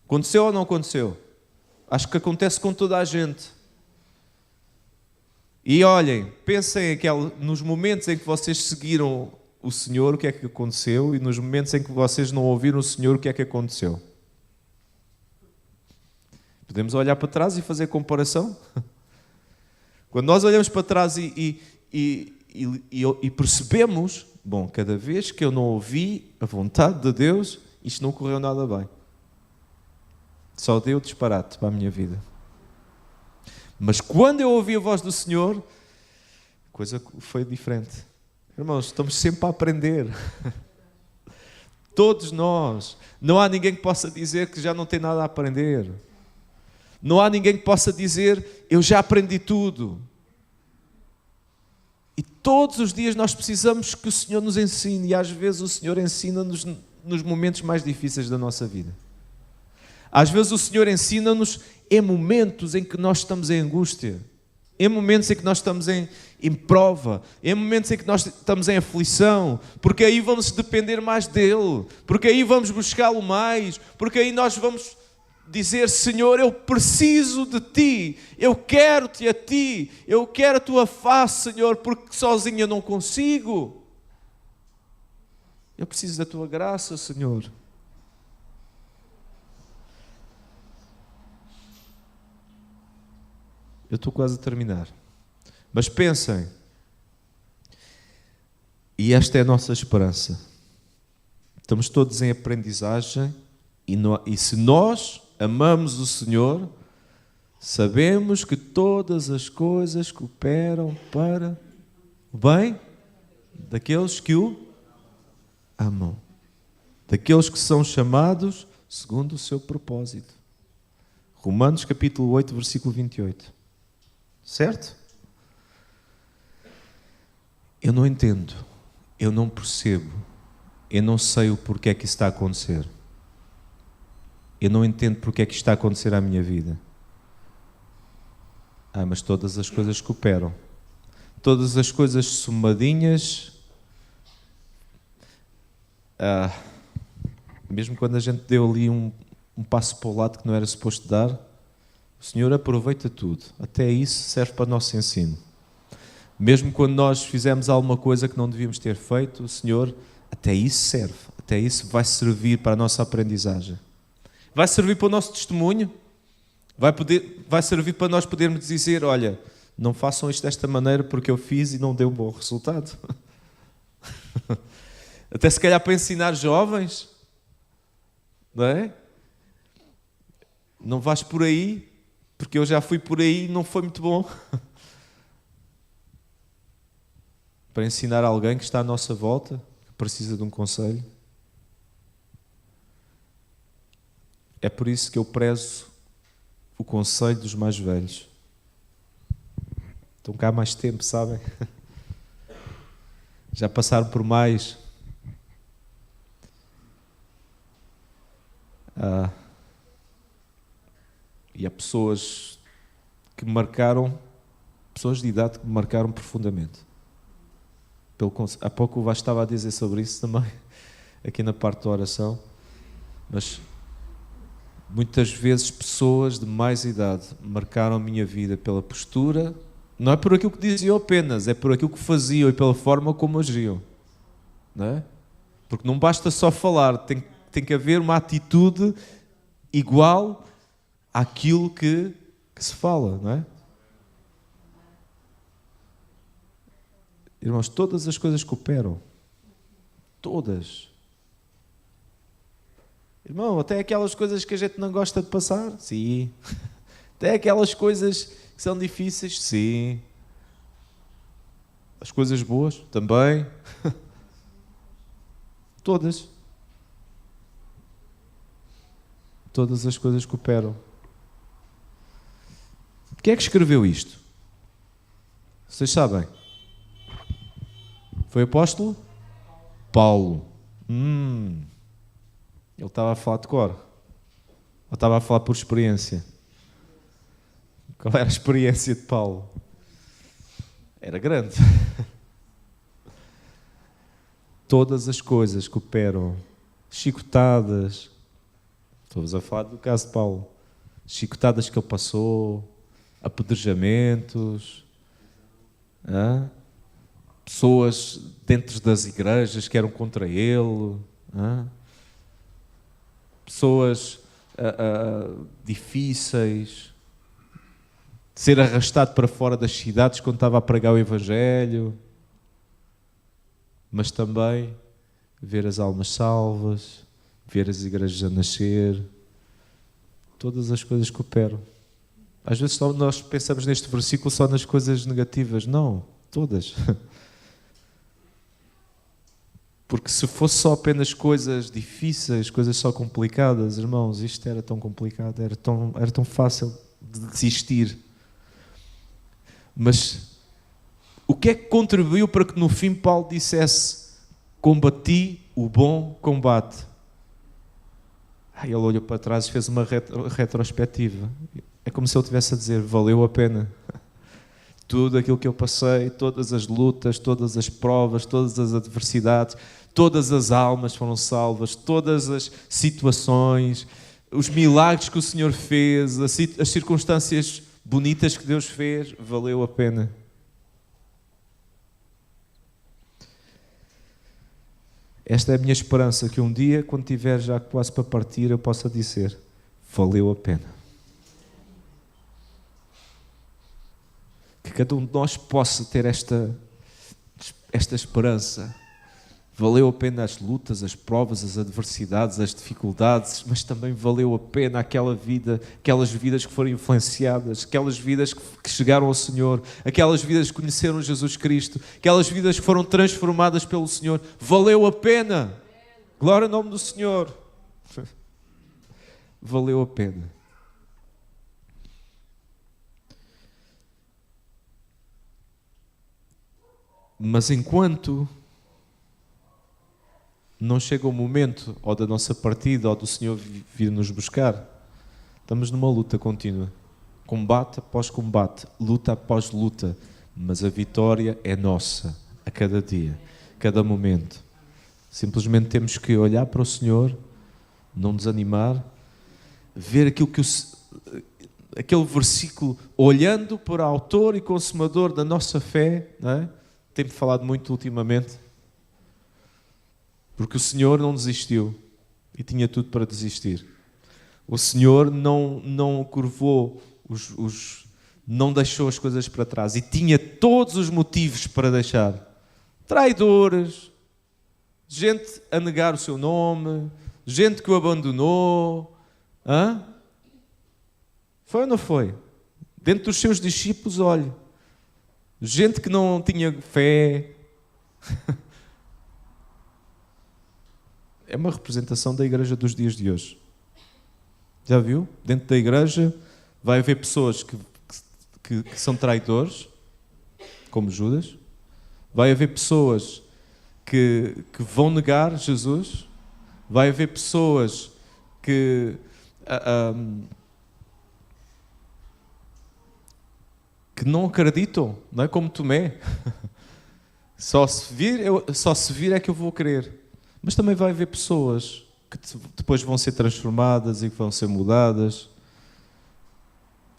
Aconteceu ou não aconteceu? Acho que acontece com toda a gente. E olhem, pensem nos momentos em que vocês seguiram o Senhor, o que é que aconteceu, e nos momentos em que vocês não ouviram o Senhor, o que é que aconteceu. Podemos olhar para trás e fazer comparação? Quando nós olhamos para trás e percebemos, bom, cada vez que eu não ouvi a vontade de Deus, isto não correu nada bem. Só deu disparate para a minha vida. Mas quando eu ouvi a voz do Senhor, a coisa foi diferente. Irmãos, estamos sempre a aprender. Todos nós. Não há ninguém que possa dizer que já não tem nada a aprender. Não há ninguém que possa dizer, eu já aprendi tudo. E todos os dias nós precisamos que o Senhor nos ensine. E às vezes o Senhor ensina-nos nos momentos mais difíceis da nossa vida. Às vezes o Senhor ensina-nos em momentos em que nós estamos em angústia. Em momentos em que nós estamos em prova. Em momentos em que nós estamos em aflição. Porque aí vamos depender mais dEle. Porque aí vamos buscá-lo mais. Porque aí nós vamos dizer, Senhor, eu preciso de Ti, eu quero-te a Ti, eu quero a Tua face, Senhor, porque sozinho eu não consigo. Eu preciso da Tua graça, Senhor. Eu estou quase a terminar. Mas pensem, e esta é a nossa esperança. Estamos todos em aprendizagem e se nós amamos o Senhor, sabemos que todas as coisas cooperam para o bem daqueles que o amam, daqueles que são chamados segundo o seu propósito. Romanos capítulo 8, versículo 28. Certo? Eu não entendo, eu não percebo, eu não sei o porquê que isso está a acontecer. Eu não entendo porque é que isto está a acontecer à minha vida. Mas todas as coisas cooperam. Todas as coisas somadinhas mesmo quando a gente deu ali um passo para o lado que não era suposto dar, o Senhor aproveita tudo. Até isso serve para o nosso ensino. Mesmo quando nós fizemos alguma coisa que não devíamos ter feito, o Senhor, até isso serve. Até isso vai servir para a nossa aprendizagem. Vai servir para o nosso testemunho. Vai servir para nós podermos dizer, olha, não façam isto desta maneira porque eu fiz e não deu um bom resultado. Até se calhar para ensinar jovens, não é? Não vais por aí, porque eu já fui por aí e não foi muito bom. Para ensinar alguém que está à nossa volta, que precisa de um conselho. É por isso que eu prezo o conselho dos mais velhos. Estão cá há mais tempo, sabem? Já passaram por mais. E há pessoas que me marcaram, pessoas de idade que me marcaram profundamente. Há pouco o Vasco estava a dizer sobre isso também, aqui na parte da oração, mas muitas vezes pessoas de mais idade marcaram a minha vida pela postura, não é por aquilo que diziam apenas, é por aquilo que faziam e pela forma como agiam, não é? Porque não basta só falar, tem que haver uma atitude igual àquilo que se fala, não é? Irmãos, todas as coisas cooperam. Todas. Irmão, até aquelas coisas que a gente não gosta de passar? Sim. Até aquelas coisas que são difíceis? Sim. As coisas boas? Também. Todas. Todas as coisas cooperam. Quem é que escreveu isto? Vocês sabem? Foi o apóstolo? Paulo. Ele estava a falar de cor. Ou estava a falar por experiência? Qual era a experiência de Paulo? Era grande. Todas as coisas cooperam. Chicotadas. Estamos a falar do caso de Paulo. Chicotadas que ele passou. Apedrejamentos. Pessoas dentro das igrejas que eram contra ele. Pessoas difíceis. Ser arrastado para fora das cidades quando estava a pregar o Evangelho. Mas também ver as almas salvas, ver as igrejas a nascer. Todas as coisas cooperam. Às vezes nós pensamos neste versículo só nas coisas negativas. Não, todas. Porque se fosse só apenas coisas difíceis, coisas só complicadas, irmãos, isto era tão complicado, era tão fácil de desistir. Mas o que é que contribuiu para que no fim Paulo dissesse: combati o bom combate? Ele olhou para trás e fez uma retrospectiva. É como se ele estivesse a dizer: valeu a pena. Tudo aquilo que eu passei, todas as lutas, todas as provas, todas as adversidades, todas as almas foram salvas, todas as situações, os milagres que o Senhor fez, as circunstâncias bonitas que Deus fez, valeu a pena. Esta é a minha esperança, que um dia, quando estiver já quase para partir, eu possa dizer: valeu a pena. Que cada um de nós possa ter esta esperança. Valeu a pena as lutas, as provas, as adversidades, as dificuldades, mas também valeu a pena aquelas vidas que foram influenciadas, aquelas vidas que chegaram ao Senhor, aquelas vidas que conheceram Jesus Cristo, aquelas vidas que foram transformadas pelo Senhor. Valeu a pena. Glória ao nome do Senhor. Valeu a pena. Mas enquanto não chega o momento ou da nossa partida ou do Senhor vir nos buscar, estamos numa luta contínua. Combate após combate, luta após luta, mas a vitória é nossa, a cada dia, a cada momento. Simplesmente temos que olhar para o Senhor, não desanimar, ver aquilo que aquele versículo, olhando para o autor e consumador da nossa fé, não é? Tenho falado muito ultimamente, porque o Senhor não desistiu e tinha tudo para desistir. O Senhor não curvou, não deixou as coisas para trás e tinha todos os motivos para deixar. Traidores, gente a negar o seu nome, gente que o abandonou. Foi ou não foi? Dentro dos seus discípulos, olha, gente que não tinha fé. É uma representação da igreja dos dias de hoje. Já viu? Dentro da igreja vai haver pessoas que são traidores, como Judas. Vai haver pessoas que vão negar Jesus. Vai haver pessoas que não acreditam, não é como Tomé. Só se vir é que eu vou crer. Mas também vai haver pessoas que depois vão ser transformadas e que vão ser mudadas,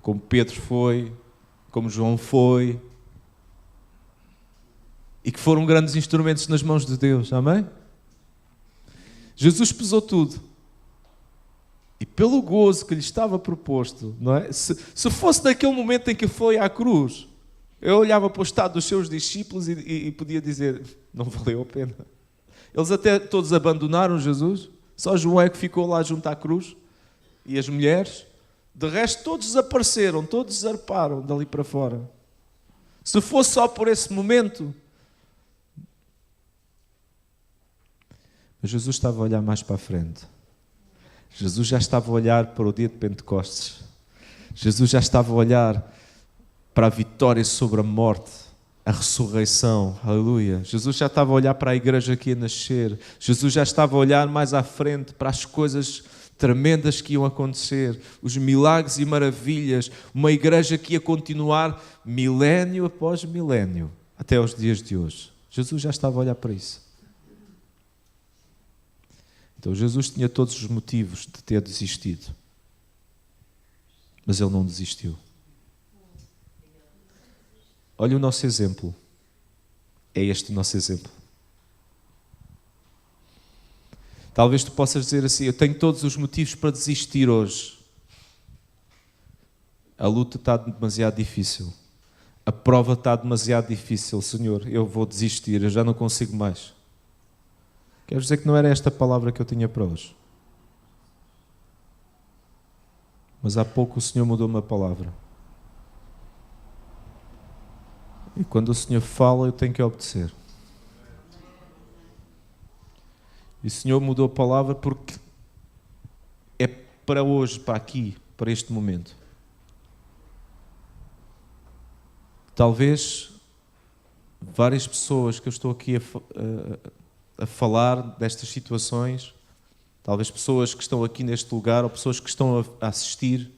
como Pedro foi, como João foi, e que foram grandes instrumentos nas mãos de Deus. Amém? Jesus pesou tudo. E pelo gozo que lhe estava proposto, não é? Se fosse naquele momento em que foi à cruz, eu olhava para o estado dos seus discípulos e podia dizer, não valeu a pena. Eles até todos abandonaram Jesus, só João é que ficou lá junto à cruz, e as mulheres. De resto, todos desapareceram, todos zarparam dali para fora. Se fosse só por esse momento. Mas Jesus estava a olhar mais para a frente. Jesus já estava a olhar para o dia de Pentecostes. Jesus já estava a olhar para a vitória sobre a morte, a ressurreição, aleluia. Jesus já estava a olhar para a igreja que ia nascer. Jesus já estava a olhar mais à frente para as coisas tremendas que iam acontecer, os milagres e maravilhas, uma igreja que ia continuar milénio após milénio, até aos dias de hoje. Jesus já estava a olhar para isso. Então Jesus tinha todos os motivos de ter desistido, mas ele não desistiu. Olha o nosso exemplo. É este o nosso exemplo. Talvez tu possas dizer assim, eu tenho todos os motivos para desistir hoje. A luta está demasiado difícil. A prova está demasiado difícil. Senhor, eu vou desistir, eu já não consigo mais. Quero dizer que não era esta palavra que eu tinha para hoje. Mas há pouco o Senhor mudou uma palavra. E quando o Senhor fala, eu tenho que obedecer. E o Senhor mudou a palavra porque é para hoje, para aqui, para este momento. Talvez várias pessoas que eu estou aqui a falar destas situações, talvez pessoas que estão aqui neste lugar ou pessoas que estão a assistir,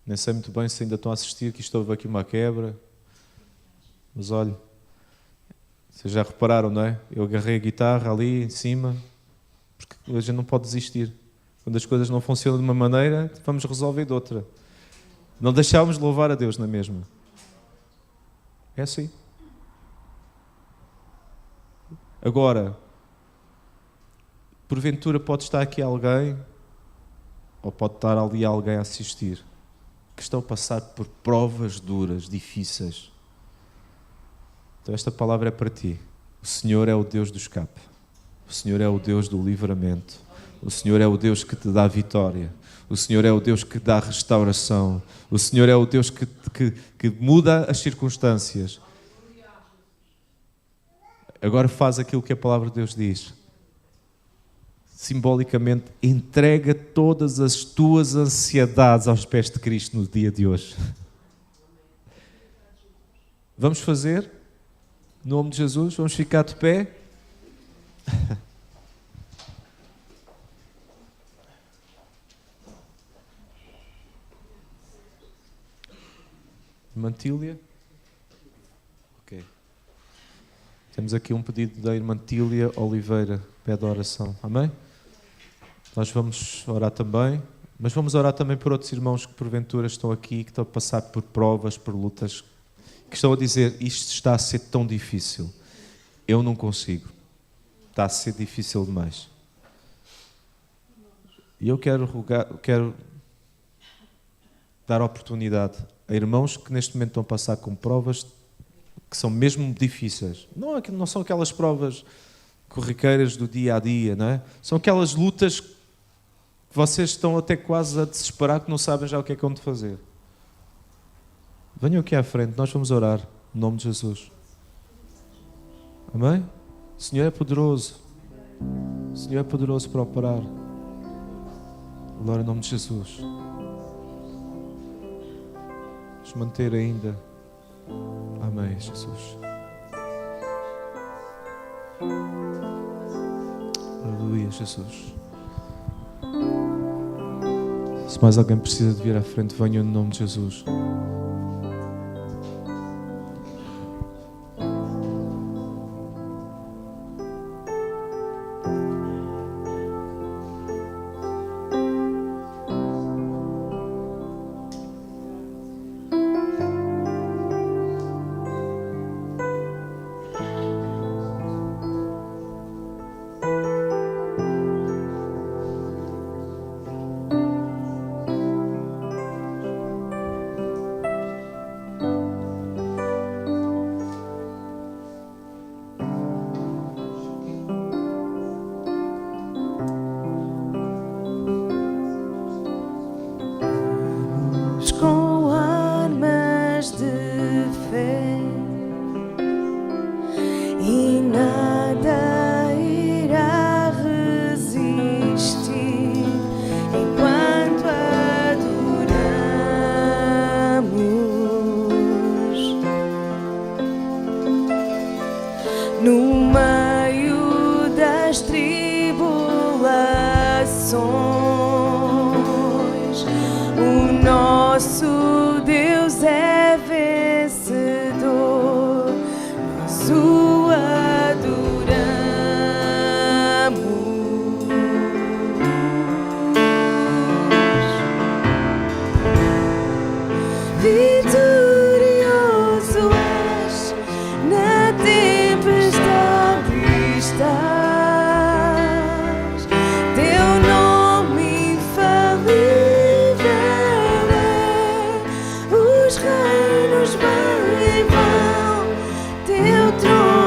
nem sei muito bem se ainda estão a assistir, que isto houve aqui uma quebra, mas olha, vocês já repararam, não é? Eu agarrei a guitarra ali em cima, porque a gente não pode desistir. Quando as coisas não funcionam de uma maneira, vamos resolver de outra. Não deixávamos de louvar a Deus na mesma. É assim. Agora, porventura pode estar aqui alguém, ou pode estar ali alguém a assistir, que estão a passar por provas duras, difíceis. Então esta palavra é para ti. O Senhor é o Deus do escape. O Senhor é o Deus do livramento. O Senhor é o Deus que te dá a vitória. O Senhor é o Deus que dá a restauração. O Senhor é o Deus que muda as circunstâncias. Agora faz aquilo que a palavra de Deus diz. Simbolicamente, entrega todas as tuas ansiedades aos pés de Cristo no dia de hoje. Vamos fazer? Em nome de Jesus, vamos ficar de pé. Mantília. Ok. Temos aqui um pedido da irmã Tília Oliveira. Pede a oração. Amém? Nós vamos orar também, mas vamos orar também por outros irmãos que porventura estão aqui, que estão a passar por provas, por lutas, que estão a dizer, isto está a ser tão difícil, eu não consigo, está a ser difícil demais. E eu quero dar oportunidade a irmãos que neste momento estão a passar com provas que são mesmo difíceis. Não são aquelas provas corriqueiras do dia a dia, não é? São aquelas lutas que vocês estão até quase a desesperar, que não sabem já o que é que vão de fazer. Venham aqui à frente, nós vamos orar em nome de Jesus. Amém? O Senhor é poderoso. O Senhor é poderoso para operar. Glória em nome de Jesus. Vamos manter ainda. Amém, Jesus. Aleluia, Jesus. Se mais alguém precisa de vir à frente, venha no nome de Jesus. Com armas de fé e nada irá resistir enquanto adoramos no meio das tribulações. O nosso Deus é vencedor, nós o adoramos. Vitorioso és, na tempestade estás, teu nome infalível. Os reinos vão, teu trono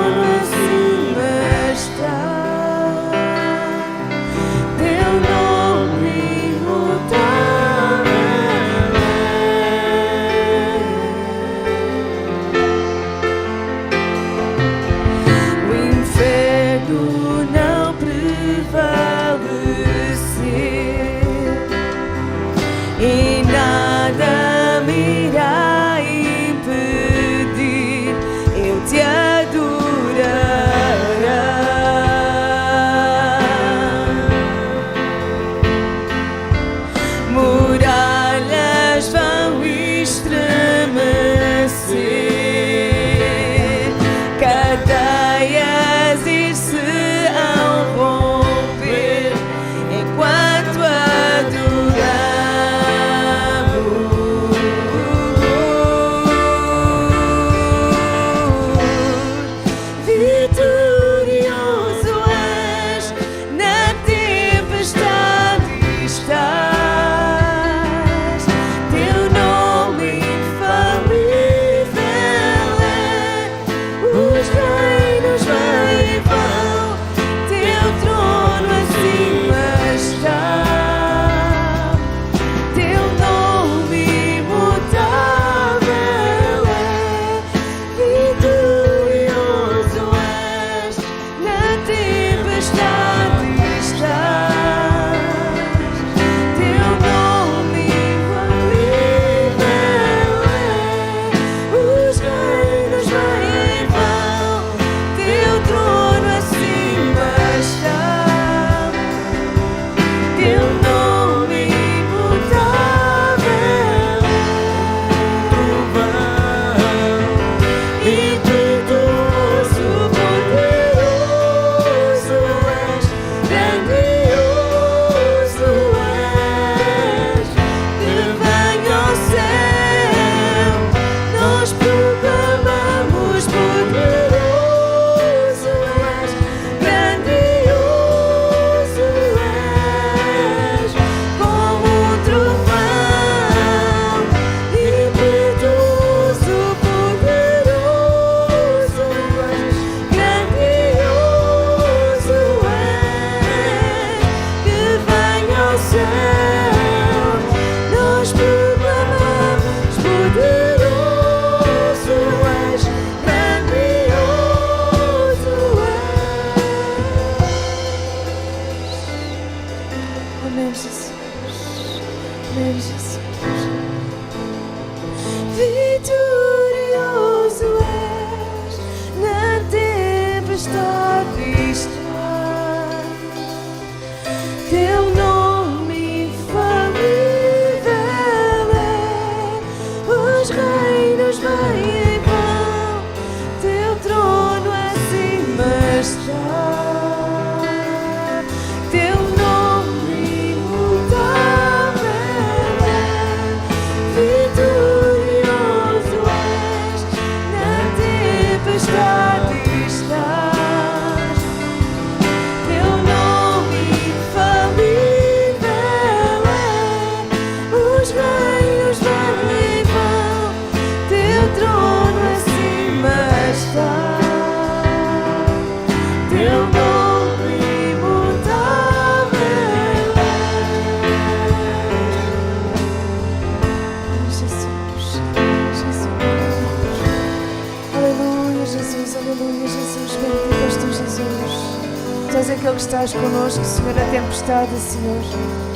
és aquele que estás connosco, Senhor, a tempestade, Senhor,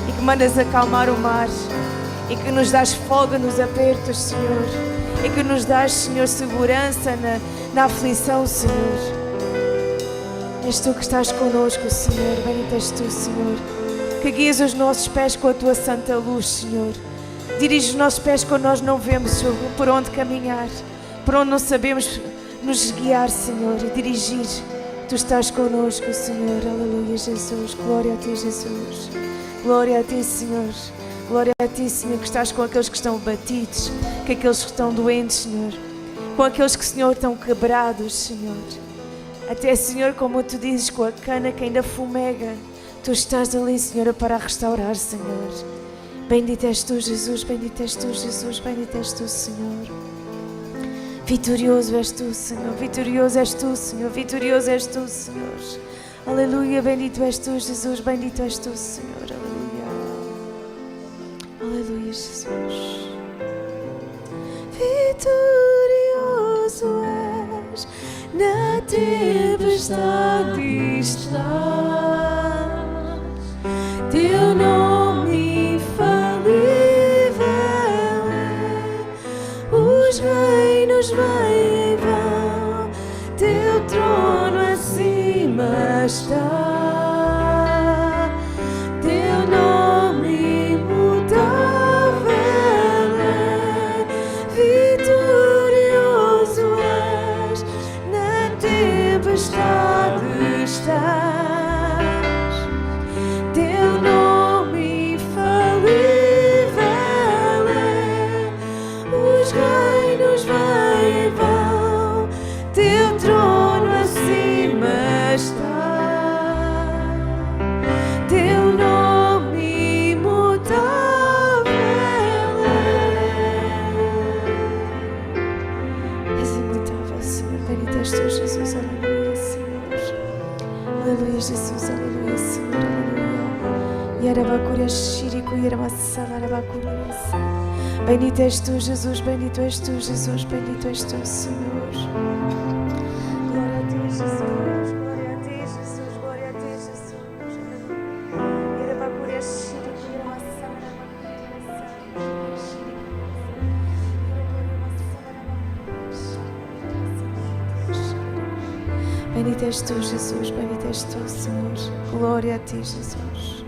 e que mandas acalmar o mar, e que nos dás folga nos apertos, Senhor, e que nos dás, Senhor, segurança na aflição, Senhor. És Tu que estás connosco, Senhor, bendito és Tu, Senhor, que guias os nossos pés com a Tua santa luz, Senhor. Dirige os nossos pés quando nós não vemos por onde caminhar, por onde não sabemos nos guiar, Senhor, e dirigir. Tu estás connosco, Senhor. Aleluia, Jesus. Glória a Ti, Jesus. Glória a Ti, Senhor. Glória a Ti, Senhor, que estás com aqueles que estão batidos, com aqueles que estão doentes, Senhor, com aqueles que, Senhor, estão quebrados, Senhor. Até, Senhor, como Tu dizes, com a cana que ainda fumega, Tu estás ali, Senhor, para restaurar, Senhor. Bendito és Tu, Jesus. Bendito és Tu, Jesus. Bendito és Tu, Senhor. Vitorioso és Tu, Senhor. Vitorioso és Tu, Senhor. Vitorioso és Tu, Senhor. Aleluia. Bendito és Tu, Jesus. Bendito és Tu, Senhor. Aleluia. Aleluia, Jesus. Vitorioso és, na tempestade estás. Teu nome infalível é. Os reinos vêm e vão, Teu trono acima está. Teu nome imutável é. Vitorioso és, na tempestade estás. Teu nome infalível é. Os reinos vêm e vão, Teu trono acima está. Teu nome imutável é. És imutável, Senhor. Bendito és Tu, Jesus. Aleluia, Senhor. Aleluia, Jesus. Aleluia, Senhor. Aleluia. Yarabakura shiriku yaramassala yarabakura. Bendito és Tu, Jesus. Bendito és Tu, Jesus. Bendito és Tu, Senhor. Glória a Ti, Jesus. Glória a Ti, Jesus. Glória a Ti, Jesus. Yarabakura shiriku yaramassala yarabakura. Bendito és Tu, Jesus. Bendito és Tu, Senhor. Glória a Ti, Jesus.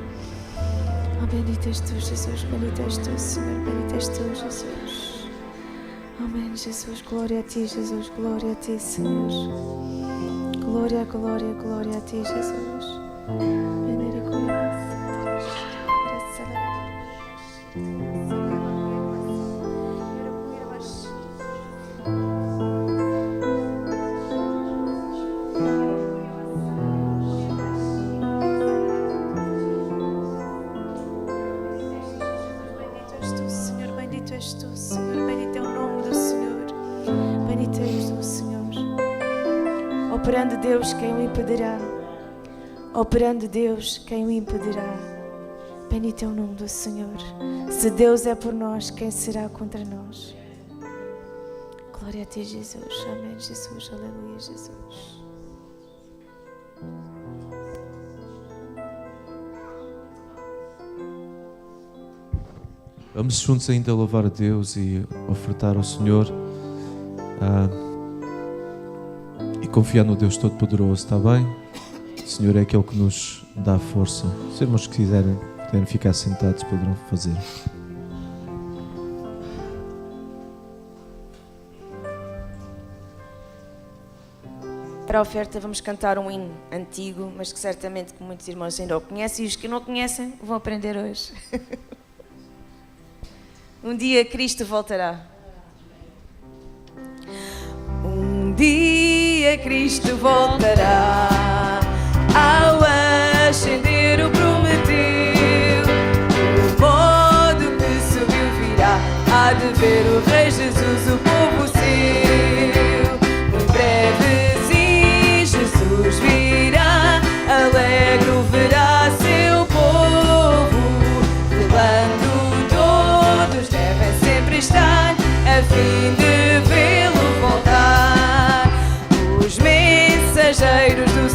Bendito és Tu, Jesus. Bendito és Tu, Senhor. Bendito és Tu, Jesus. Amém, Jesus. Glória a Ti, Jesus. Glória a Ti, Senhor. Glória, glória, glória a Ti, Jesus. Operando Deus, quem o impedirá? Operando Deus, quem o impedirá? Bendito é o nome do Senhor. Se Deus é por nós, quem será contra nós? Glória a Ti, Jesus. Amém, Jesus. Aleluia, Jesus. Vamos juntos ainda louvar a Deus e ofertar ao Senhor e confiar no Deus Todo-Poderoso, está bem? O Senhor é aquele que nos dá força. Se os irmãos que quiserem ficar sentados, poderão fazer. Para a oferta vamos cantar um hino antigo, mas que certamente que muitos irmãos ainda o conhecem, e os que não conhecem vão aprender hoje. Um dia Cristo voltará. Um dia Cristo voltará, ao ascender o prometeu. O modo que subiu virá, há de ver o Rei Jesus, o povo seu. Em breve sim, Jesus virá, alegre o verá seu povo, velando todos devem sempre estar, a fim de vê-lo voltar. Os mensageiros do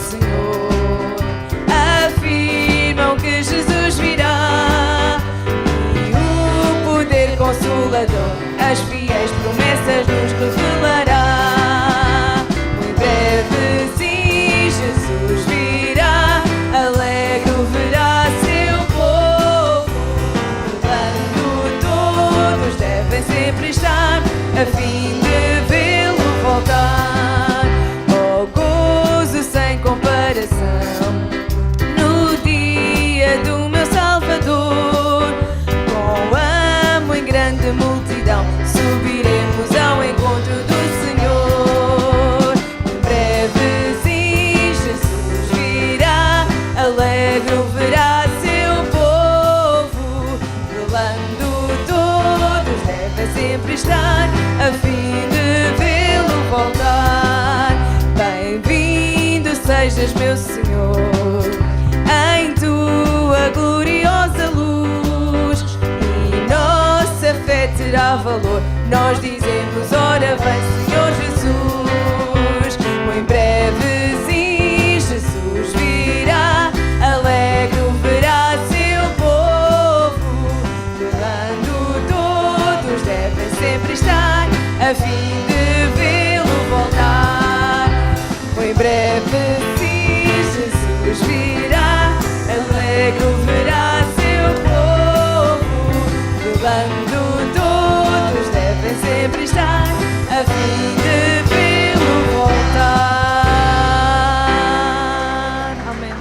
estejas, meu Senhor, em tua gloriosa luz, e nossa fé terá valor. Nós dizemos, ora vem, Senhor Jesus, em breve sim, Jesus virá, alegre o verá seu povo, velando todos devem sempre estar, a fim de vê-lo voltar. Em breve sim, Jesus virá, alegre o verá seu povo, velando todos devem sempre estar, a fim de vê-lo voltar. Amém.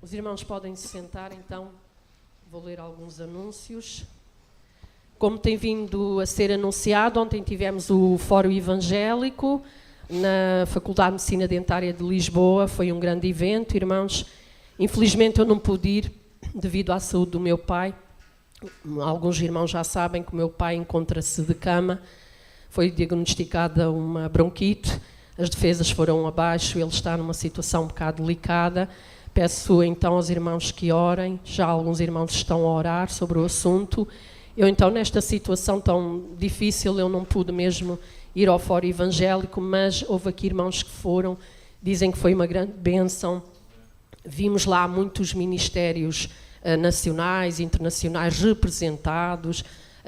Os irmãos podem se sentar, então. Vou ler alguns anúncios. Como tem vindo a ser anunciado, ontem tivemos o Fórum Evangélico na Faculdade de Medicina Dentária de Lisboa. Foi um grande evento, irmãos. Infelizmente eu não pude ir devido à saúde do meu pai. Alguns irmãos já sabem que o meu pai encontra-se de cama. Foi diagnosticada uma bronquite, as defesas foram abaixo, ele está numa situação um bocado delicada. Peço então aos irmãos que orem, já alguns irmãos estão a orar sobre o assunto. Eu então, nesta situação tão difícil, eu não pude mesmo ir ao Fórum Evangélico, mas houve aqui irmãos que foram, dizem que foi uma grande bênção. Vimos lá muitos ministérios nacionais, internacionais representados,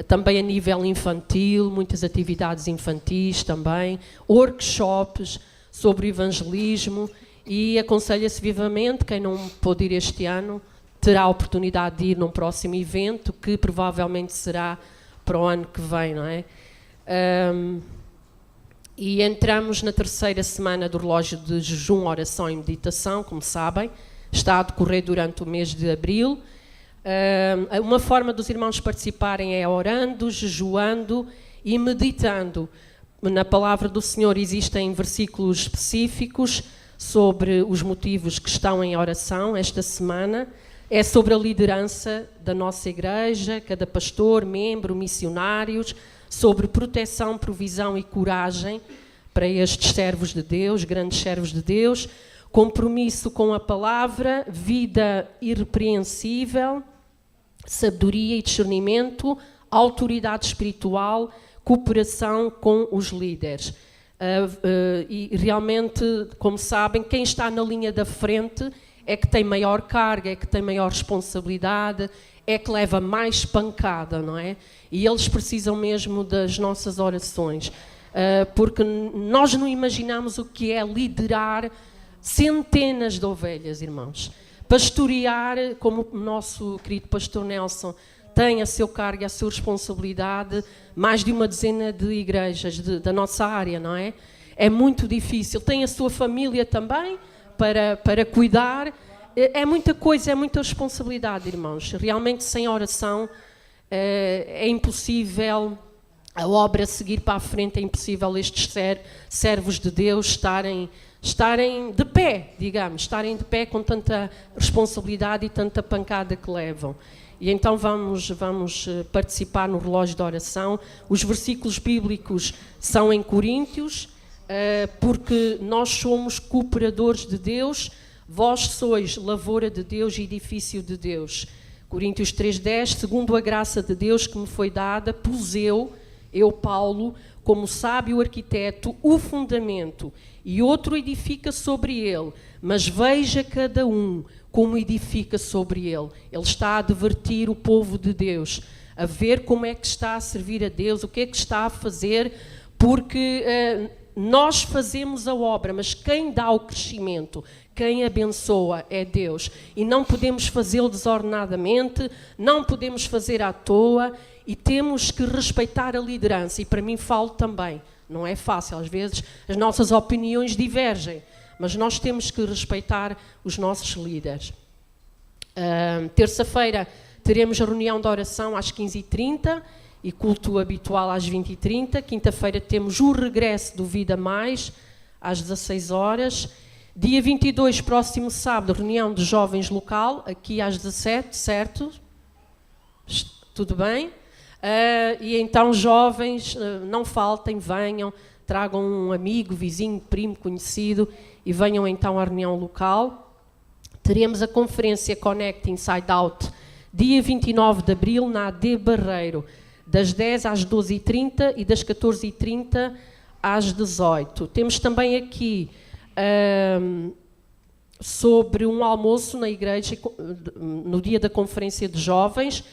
também a nível infantil, muitas atividades infantis também, workshops sobre evangelismo, e aconselha-se vivamente, quem não pôde ir este ano, terá a oportunidade de ir num próximo evento, que provavelmente será para o ano que vem, não é? E entramos na terceira semana do relógio de jejum, oração e meditação, como sabem, está a decorrer durante o mês de abril. Uma forma dos irmãos participarem é orando, jejuando e meditando. Na palavra do Senhor existem versículos específicos sobre os motivos que estão em oração esta semana. É sobre a liderança da nossa igreja, cada pastor, membro, missionários, sobre proteção, provisão e coragem para estes servos de Deus, grandes servos de Deus, compromisso com a palavra, vida irrepreensível, sabedoria e discernimento, autoridade espiritual, cooperação com os líderes. E realmente, como sabem, quem está na linha da frente é que tem maior carga, é que tem maior responsabilidade, é que leva mais pancada, não é? E eles precisam mesmo das nossas orações, porque nós não imaginamos o que é liderar centenas de ovelhas, irmãos. Pastorear, como o nosso querido pastor Nelson tem a seu cargo e a sua responsabilidade, mais de uma dezena de igrejas da nossa área, não é? É muito difícil. Tem a sua família também para cuidar. É muita coisa, é muita responsabilidade, irmãos. Realmente, sem oração, é impossível a obra seguir para a frente, é impossível estes servos de Deus estarem de pé, digamos, estarem de pé com tanta responsabilidade e tanta pancada que levam. E então vamos participar no relógio de oração. Os versículos bíblicos são em Coríntios, porque nós somos cooperadores de Deus, vós sois lavoura de Deus e edifício de Deus. Coríntios 3:10, segundo a graça de Deus que me foi dada, pus eu, Paulo, como sábio arquiteto, o fundamento, e outro edifica sobre ele, mas veja cada um como edifica sobre ele. Ele está a advertir o povo de Deus, a ver como é que está a servir a Deus, o que é que está a fazer, porque nós fazemos a obra, mas quem dá o crescimento, quem abençoa é Deus. E não podemos fazê-lo desordenadamente, não podemos fazer à toa, e temos que respeitar a liderança. E para mim falo também, não é fácil, às vezes as nossas opiniões divergem, mas nós temos que respeitar os nossos líderes. Terça-feira teremos a reunião de oração às 15h30 e culto habitual às 20h30. Quinta-feira temos o regresso do Vida Mais às 16 horas. Dia 22, próximo sábado, reunião de jovens local, aqui às 17h, certo? Tudo bem? E então, jovens, não faltem, venham, tragam um amigo, vizinho, primo, conhecido e venham então à reunião local. Teremos a conferência Connect Inside Out, dia 29 de abril, na AD Barreiro, das 10 às 12h30 e das 14h30 às 18h. Temos também aqui sobre um almoço na igreja, no dia da conferência de jovens.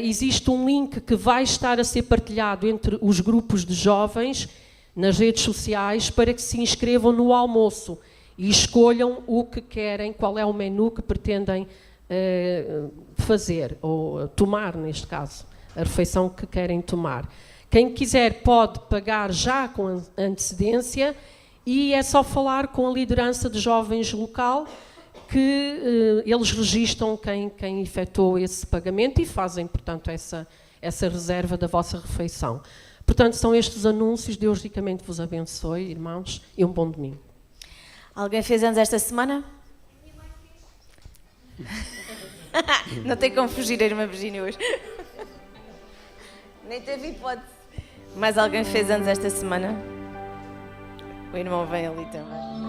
Existe um link que vai estar a ser partilhado entre os grupos de jovens nas redes sociais para que se inscrevam no almoço e escolham o que querem, qual é o menu que pretendem fazer, ou tomar, neste caso, a refeição que querem tomar. Quem quiser pode pagar já com antecedência e é só falar com a liderança de jovens local que eles registram quem efetuou esse pagamento e fazem, portanto, essa reserva da vossa refeição. Portanto, são estes os anúncios. Deus ricamente vos abençoe, irmãos, e um bom domingo. Alguém fez anos esta semana? Não tem como fugir a irmã Virgínia hoje. Nem teve hipótese. Mais alguém fez anos esta semana? O irmão vem ali também.